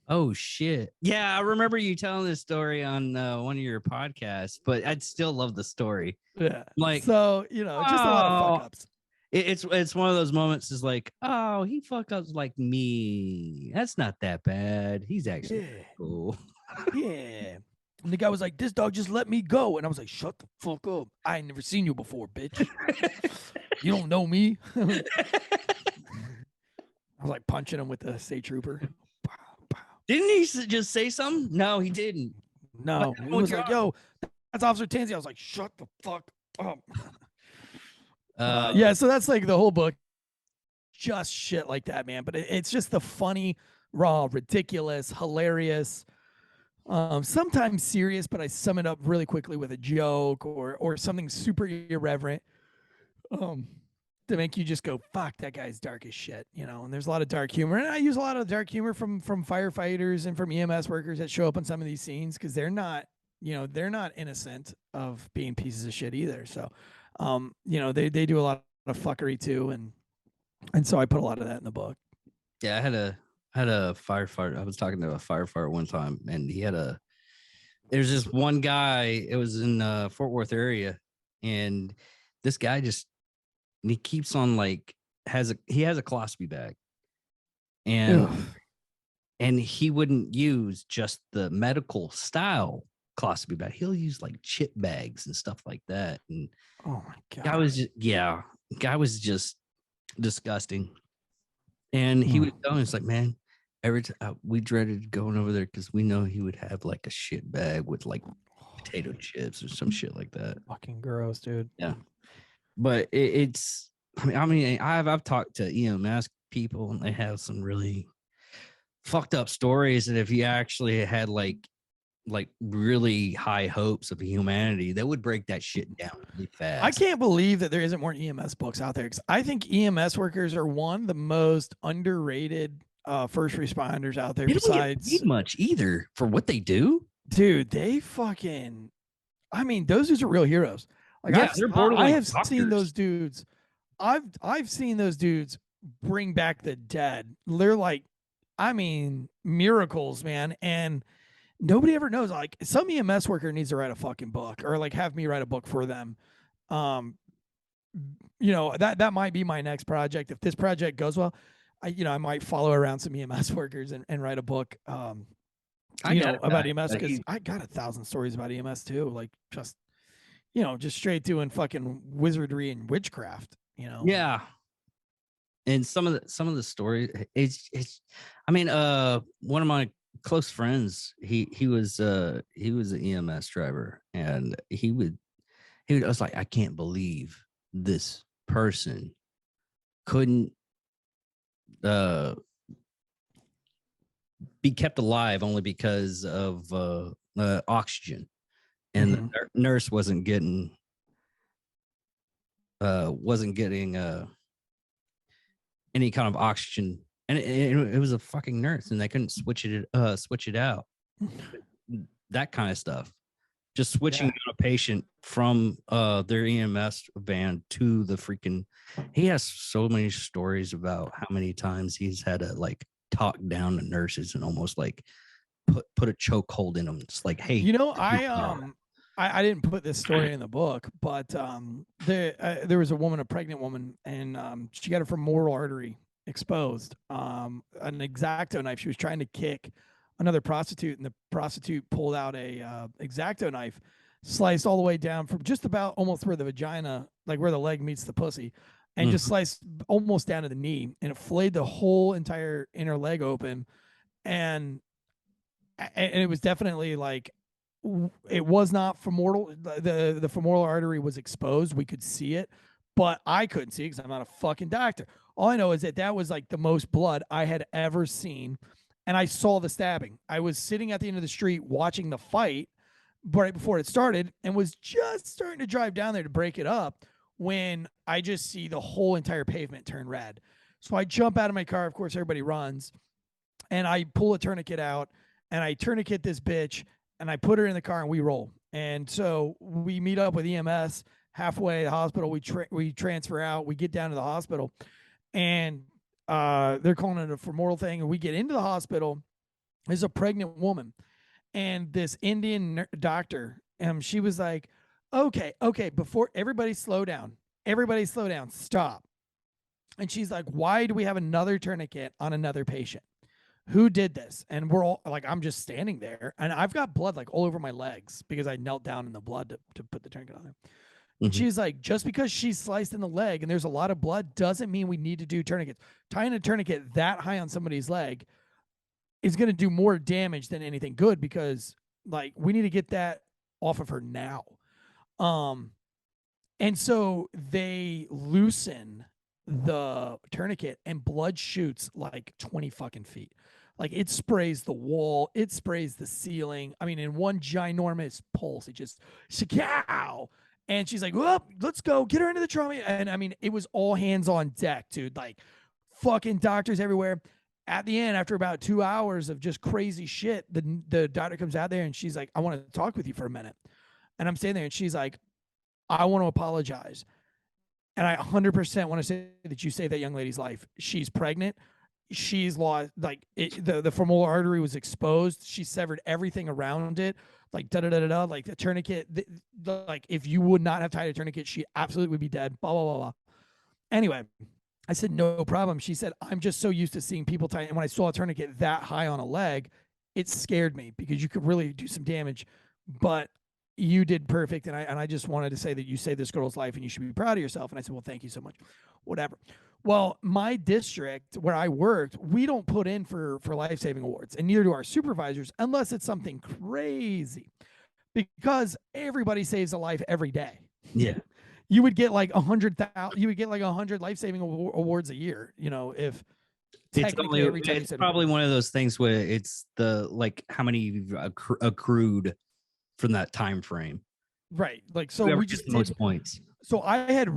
Oh shit! Yeah, I remember you telling this story on one of your podcasts, but I'd still love the story. Yeah, Like, so just a lot of fuck ups. It's one of those moments. Is like, oh, he fuck ups like me. That's not that bad. He's actually cool. Yeah. And the guy was like, this dog just let me go. And I was like, shut the fuck up. I ain't never seen you before, bitch. You don't know me. I was like punching him with the state trooper. Pow, pow. Didn't he just say something? No, he didn't. No, he was like, yo, that's Officer Tansey. I was like, shut the fuck up. Yeah, so that's like the whole book. Just shit like that, man. But it's just the funny, raw, ridiculous, hilarious, sometimes serious, but I sum it up really quickly with a joke or something super irreverent, to make you just go, fuck, that guy's dark as shit, and there's a lot of dark humor. And I use a lot of dark humor from firefighters and from EMS workers that show up in some of these scenes, because they're not innocent of being pieces of shit either. So they do a lot of fuckery too, and so I put a lot of that in the book. Yeah, I had a firefighter. I was talking to a firefighter one time, and there's this one guy. It was in Fort Worth area, and this guy he keeps on like he has a colostomy bag, and he wouldn't use just the medical style colostomy bag. He'll use like chip bags and stuff like that. And oh my god, guy was just disgusting. And he was telling us like, man, every time we dreaded going over there because we know he would have like a shit bag with like potato chips or some shit like that. Fucking gross, dude. Yeah, but it's. I mean, I've talked to EMS people, and they have some really fucked up stories. And if you actually had like really high hopes of humanity, that would break that shit down really fast. I can't believe that there isn't more EMS books out there, because I think EMS workers are one of the most underrated first responders out there. They besides, don't get paid much either for what they do, dude. They fucking, I mean, those dudes are real heroes. Like, yeah, they're borderline. I have doctors. seen those dudes. I've seen those dudes bring back the dead. They're like, I mean, miracles, man. And nobody ever knows. Like, some EMS worker needs to write a fucking book, or like have me write a book for them. That might be my next project. If this project goes well, I might follow around some EMS workers and write a book. About EMS, because I got 1,000 stories about EMS too. Like, just straight doing fucking wizardry and witchcraft. Yeah. And some of the stories, it's. I mean, one of my close friends, he was an EMS driver, and he would I was like, I can't believe this person couldn't be kept alive only because of oxygen, and the nurse wasn't getting any kind of oxygen, and it was a fucking nurse, and they couldn't switch it out. That kind of stuff. Just switching out a patient from their EMS van to the freaking. He has so many stories about how many times he's had to like talk down the nurses and almost like put a chokehold in them. It's like, hey, I didn't put this story in the book, but there was a pregnant woman, and she got her femoral artery exposed. An X-Acto knife. She was trying to kick another prostitute, and the prostitute pulled out a X-Acto knife, sliced all the way down from just about almost where the vagina, like where the leg meets the pussy, and just sliced almost down to the knee, and it flayed the whole entire inner leg open, and it was definitely like, it was not femoral. The femoral artery was exposed. We could see it, but I couldn't see it because I'm not a fucking doctor. All I know is that was like the most blood I had ever seen. And I saw the stabbing. I was sitting at the end of the street watching the fight, right before it started, and was just starting to drive down there to break it up when I just see the whole entire pavement turn red. So I jump out of my car. Of course, everybody runs, and I pull a tourniquet out, and I tourniquet this bitch, and I put her in the car, and we roll. And so we meet up with EMS halfway the hospital. We transfer out. We get down to the hospital, and they're calling it a femoral thing. And we get into the hospital. There's a pregnant woman, and this Indian doctor. She was like, "Okay, before everybody slow down, stop." And she's like, "Why do we have another tourniquet on another patient? Who did this?" And we're all like, I'm just standing there, and I've got blood like all over my legs because I knelt down in the blood to put the tourniquet on there. And she's like, just because she's sliced in the leg and there's a lot of blood doesn't mean we need to do tourniquets. Tying a tourniquet that high on somebody's leg is going to do more damage than anything good, because like we need to get that off of her now. And so they loosen the tourniquet, and blood shoots like 20 fucking feet. Like it sprays the wall, it sprays the ceiling. I mean, in one ginormous pulse, it just shakow. And she's like, "Well, let's go get her into the trauma." And I mean, it was all hands on deck, dude. Like fucking doctors everywhere. At the end, after about 2 hours of just crazy shit, the doctor comes out there and she's like, "I want to talk with you for a minute." And I'm standing there and she's like, "I want to apologize. And I 100% want to say that you saved that young lady's life. She's pregnant. She's lost, like the femoral artery was exposed. She severed everything around it, like da da da da da. Like the tourniquet, like if you would not have tied a tourniquet, she absolutely would be dead. Blah blah blah blah." Anyway, I said, "No problem." She said, "I'm just so used to seeing people tie." And when I saw a tourniquet that high on a leg, it scared me because you could really do some damage. But you did perfect. And I just wanted to say that you saved this girl's life and you should be proud of yourself. And I said, "Well, thank you so much." Whatever. Well, my district where I worked, we don't put in for life-saving awards, and neither do our supervisors unless it's something crazy, because everybody saves a life every day. Yeah. You would get like 100,000. You would get like 100 life-saving awards a year. You know, if technically every time it's probably one of those things where it's the like how many you've accrued from that time frame. Right. Like so, Whoever we gets just the most points. So I had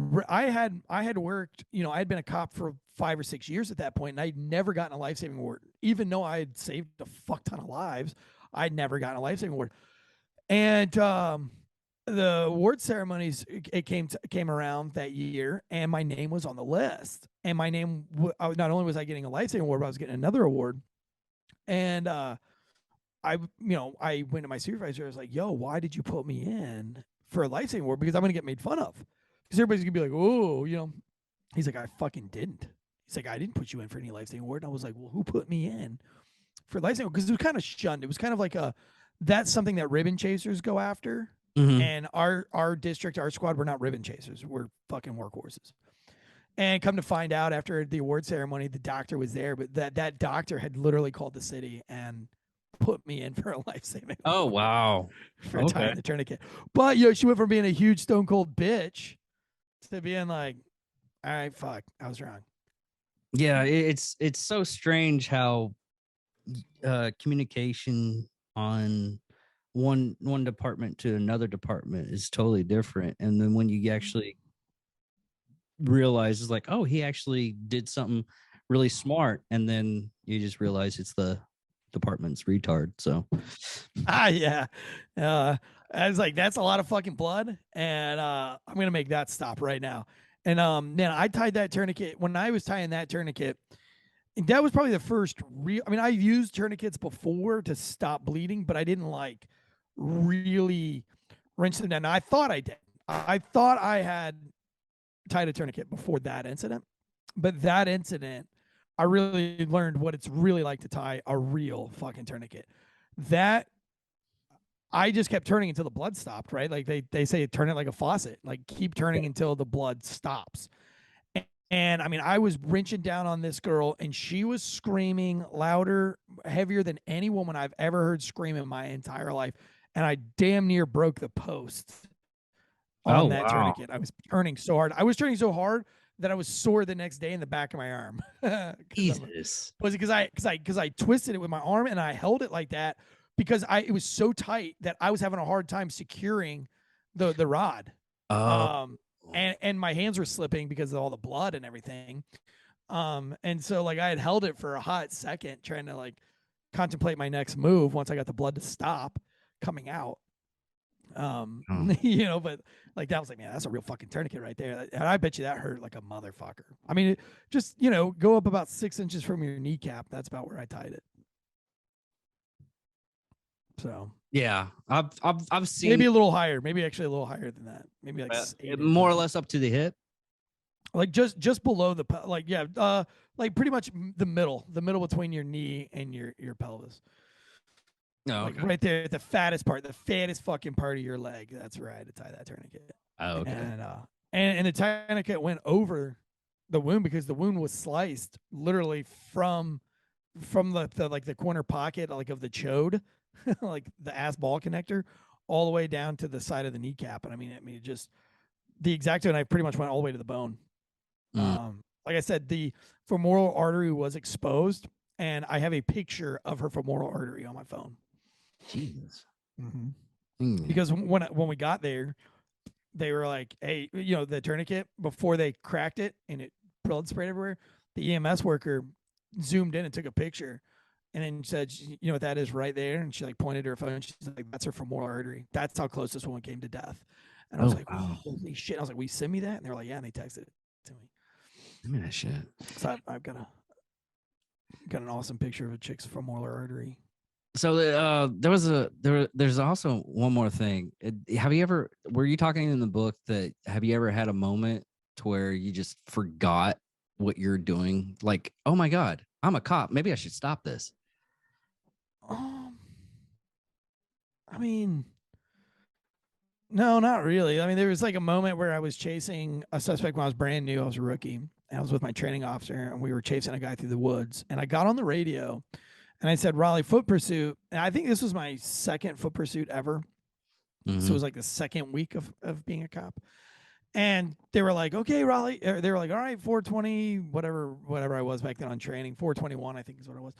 worked. You know, I had been a cop for 5 or 6 years at that point, and I'd never gotten a life-saving award, even though I had saved a fuck ton of lives. I'd never gotten a life-saving award, and the award ceremonies it came around that year, and my name was on the list. And my name, not only was I getting a life-saving award, but I was getting another award. And I went to my supervisor. I was like, "Yo, why did you put me in for a life-saving award? Because I'm gonna get made fun of. Because everybody's gonna be like, oh, you know." He's like, "I fucking didn't." He's like, "I didn't put you in for any life-saving award." And I was like, "Well, who put me in for life-saving?" Because it was kind of shunned. It was kind of like that's something that ribbon chasers go after. And our district, our squad, we're not ribbon chasers. We're fucking workhorses. And come to find out, after the award ceremony, the doctor was there, but that doctor had literally called the city and put me in for a life-saving. Oh wow! For tying the tourniquet. But you know, she went from being a huge stone cold bitch to being like, "All right, fuck, I was wrong." Yeah, it's so strange how communication on one department to another department is totally different, and then when you actually realize it's like, oh, he actually did something really smart, and then you just realize it's the department's retard. So yeah. I was like, that's a lot of fucking blood, and I'm gonna make that stop right now. And man, I tied that tourniquet when I was tying that tourniquet. That was probably the first real. I mean, I've used tourniquets before to stop bleeding, but I didn't like really wrench them down. I thought I did. I thought I had tied a tourniquet before that incident, but that incident, I really learned what it's really like to tie a real fucking tourniquet. That I just kept turning until the blood stopped, right? Like they say, turn it like a faucet, like keep turning until the blood stops. And I mean, I was wrenching down on this girl, and she was screaming louder, heavier than any woman I've ever heard scream in my entire life. And I damn near broke the post on that tourniquet. I was turning so hard. I was turning so hard that I was sore the next day in the back of my arm. Jesus. Was it because I twisted it with my arm and I held it like that, because it was so tight that I was having a hard time securing the rod. Oh. And my hands were slipping because of all the blood and everything. And so like I had held it for a hot second trying to like contemplate my next move once I got the blood to stop coming out. You know, but like that was like, man, that's a real fucking tourniquet right there. And I bet you that hurt like a motherfucker. I mean, just, you know, go up about 6 inches from your kneecap. That's about where I tied it. So yeah, I've seen maybe a little higher, maybe actually a little higher than that. Maybe like more or less up to the hip. Like just below the like like pretty much the middle between your knee and your pelvis. No, like right there, the fattest fucking part of your leg. That's where I had to tie that tourniquet. Oh, okay. And the tourniquet went over the wound because the wound was sliced literally from the like the corner pocket like of the chode, like the ass ball connector, all the way down to the side of the kneecap. And I mean, it just the X-Acto knife pretty much went all the way to the bone. Like I said, the femoral artery was exposed, and I have a picture of her femoral artery on my phone. Jesus. Because when we got there, they were like, "Hey, you know, the tourniquet before they cracked it and it blood sprayed everywhere." The EMS worker zoomed in and took a picture, and then said, "You know what that is right there?" And she like pointed to her phone. She's like, "That's her femoral artery. That's how close this woman came to death." And I was like, wow. "Holy shit!" I was like, "Will you send me that?" And they were like, "Yeah." And they texted it to me. Give me that shit. So I've got an awesome picture of a chick's femoral artery. So there's also one more thing. Were you talking in the book that have you ever had a moment to where you just forgot what you're doing? Like, oh my God, I'm a cop. Maybe I should stop this. I mean, no, not really. I mean, there was like a moment where I was chasing a suspect when I was brand new. I was a rookie. And I was with my training officer, and we were chasing a guy through the woods. And I got on the radio, and I said, "Raleigh, foot pursuit." And I think this was my second foot pursuit ever. So it was like the second week of being a cop. And they were like, "Okay, Raleigh." They were like, "All right, 420, whatever I was back then on training, 421, I think is what it was."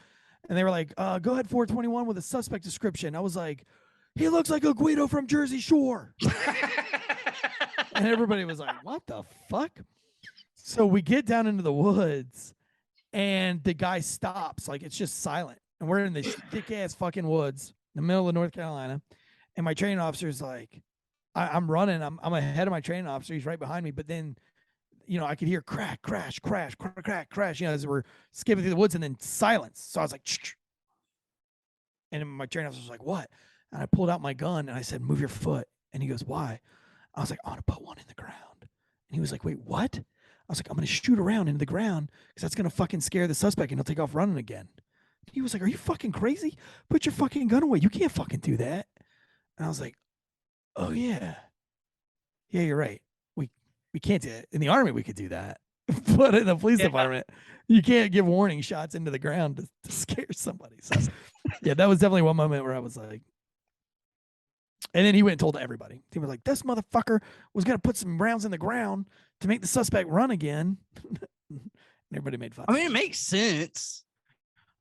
And they were like, "Go ahead, 421 with a suspect description." I was like, "He looks like a Guido from Jersey Shore." And everybody was like, "What the fuck?" So we get down into the woods, and the guy stops. Like, it's just silent. And we're in this thick-ass fucking woods in the middle of North Carolina. And my training officer's like, I'm running. I'm ahead of my training officer. He's right behind me. But then, you know, I could hear crack, crash, crash, crack, crack, crash, you know, as we're skipping through the woods, and then silence. So I was like, shh. And my training officer was like, "What?" And I pulled out my gun, and I said, "Move your foot." And he goes, "Why?" I was like, "I want to put one in the ground." And he was like, "Wait, what?" I was like, "I'm going to shoot around into the ground because that's going to fucking scare the suspect and he'll take off running again." He was like, "Are you fucking crazy? Put your fucking gun away. You can't fucking do that." And I was like, "Oh, yeah. Yeah, you're right. We can't do it. In the Army, we could do that. But in the police department, you can't give warning shots into the ground to scare somebody." So, yeah, that was definitely one moment where I was like, and then he went and told everybody. He was like, "This motherfucker was going to put some rounds in the ground to make the suspect run again." And everybody made fun. I mean, it makes sense.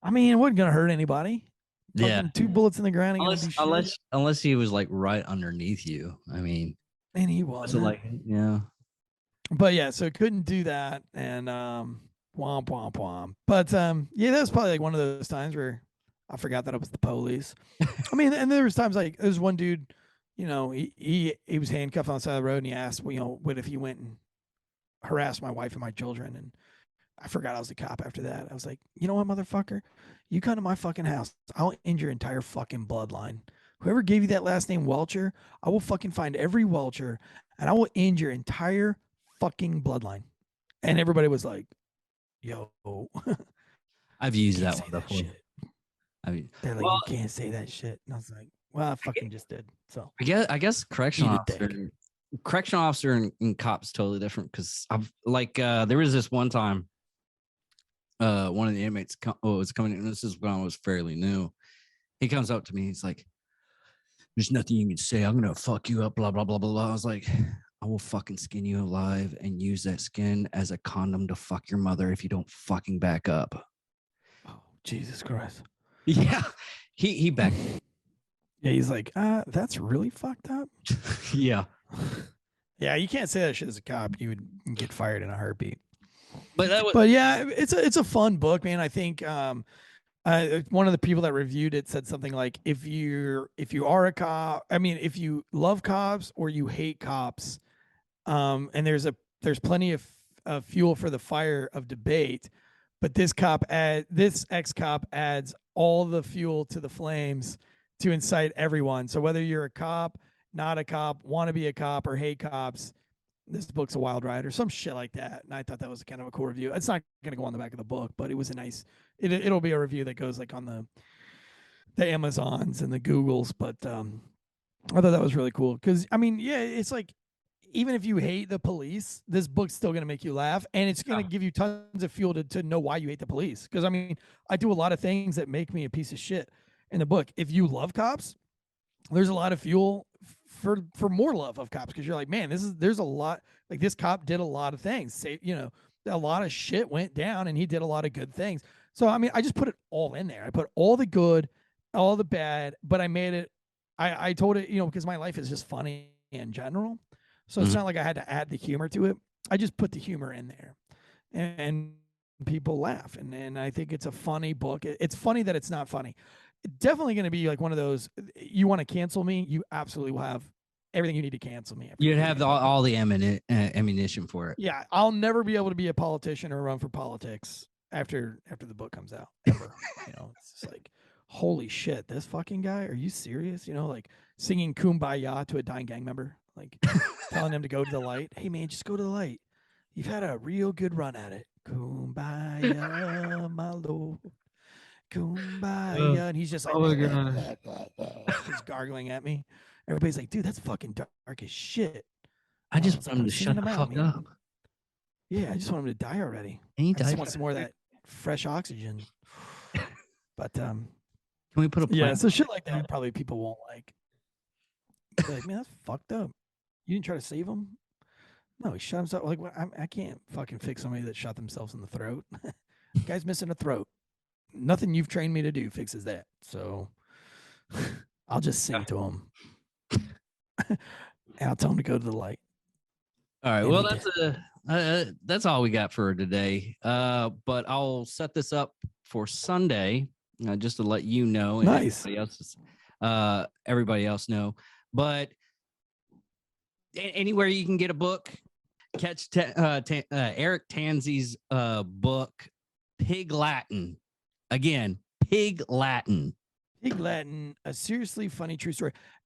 I mean, it wasn't going to hurt anybody. Yeah. Fucking 2 bullets in the ground. Unless he was like right underneath you. I mean, and he was like, yeah. But yeah, so couldn't do that. And womp, womp, womp. But yeah, that was probably like one of those times where I forgot that it was the police. I mean, and there was times like there's one dude, you know, he was handcuffed on the side of the road, and he asked, you know, what if he went and harassed my wife and my children? And I forgot I was a cop after that. I was like, "You know what, motherfucker? You come to my fucking house, I'll end your entire fucking bloodline. Whoever gave you that last name Welcher, I will fucking find every Welcher, and I will end your entire fucking bloodline." And everybody was like, "Yo." I've used that one before. I mean, they're like, "You can't say that shit." And I was like, "Well, I fucking just did." So I guess correctional officer and cops totally different, because I've like there was this one time one of the inmates was coming in. This is when I was fairly new. He comes up to me. He's like, "There's nothing you can say. I'm gonna fuck you up." Blah blah blah blah blah. I was like, "I will fucking skin you alive and use that skin as a condom to fuck your mother if you don't fucking back up." Oh, Jesus Christ. Yeah, he backed. Yeah, he's like, that's really fucked up. Yeah. Yeah, you can't say that shit as a cop. You would get fired in a heartbeat. But that was But yeah, it's a fun book, man. I think one of the people that reviewed it said something like, if you are a cop, I mean, if you love cops or you hate cops, and there's plenty of fuel for the fire of debate, but this ex cop adds all the fuel to the flames to incite everyone. So whether you're a cop, not a cop, want to be a cop, or hate cops, this book's a wild ride or some shit like that. And I thought that was kind of a cool review. It's not going to go on the back of the book, but it was a nice. It'll be a review that goes like on the Amazons and the Googles. But I thought that was really cool because I mean, yeah, it's like even if you hate the police, this book's still going to make you laugh, and it's going to give you tons of fuel to know why you hate the police. Because I mean, I do a lot of things that make me a piece of shit in the book. If you love cops, there's a lot of fuel for more love of cops because you're like, man, there's a lot, like this cop did a lot of things. Say, a lot of shit went down and he did a lot of good things. So I mean, I just put it all in there. I put all the good, all the bad, but I made it. I told it, because my life is just funny in general. So it's not like I had to add the humor to it. I just put the humor in there, and people laugh, and I think it's a funny book. It's funny that it's not funny. Definitely going to be like one of those. You want to cancel me? You absolutely will have everything you need to cancel me. You'd have all the ammunition for it. Yeah, I'll never be able to be a politician or run for politics after the book comes out ever. It's just like, holy shit, this fucking guy. Are you serious? Like singing "Kumbaya" to a dying gang member, like telling him to go to the light. Hey man, just go to the light. You've had a real good run at it. Kumbaya, my lord. Kumbaya. And he's just like, oh my god, he's gargling at me. Everybody's like, dude, that's fucking dark as shit. I just was want him to shut the fuck up. Yeah, I just want him to die already. I just want some more of that fresh oxygen. But can we put a yeah, so shit like that probably people won't like. They're like, man, that's fucked up. You didn't try to save him? No, he shot himself. Like, I can't fucking fix somebody that shot themselves in the throat. Guy's missing a throat. Nothing you've trained me to do fixes that. So I'll just sing to him. And I'll tell him to go to the light. All right. Well, that's all we got for today. But I'll set this up for Sunday, just to let you know. And nice. Everybody else know. But anywhere you can get a book, catch Eric Tansey's book, Pig Latin. Again, Pig Latin. Pig Latin, a seriously funny true story.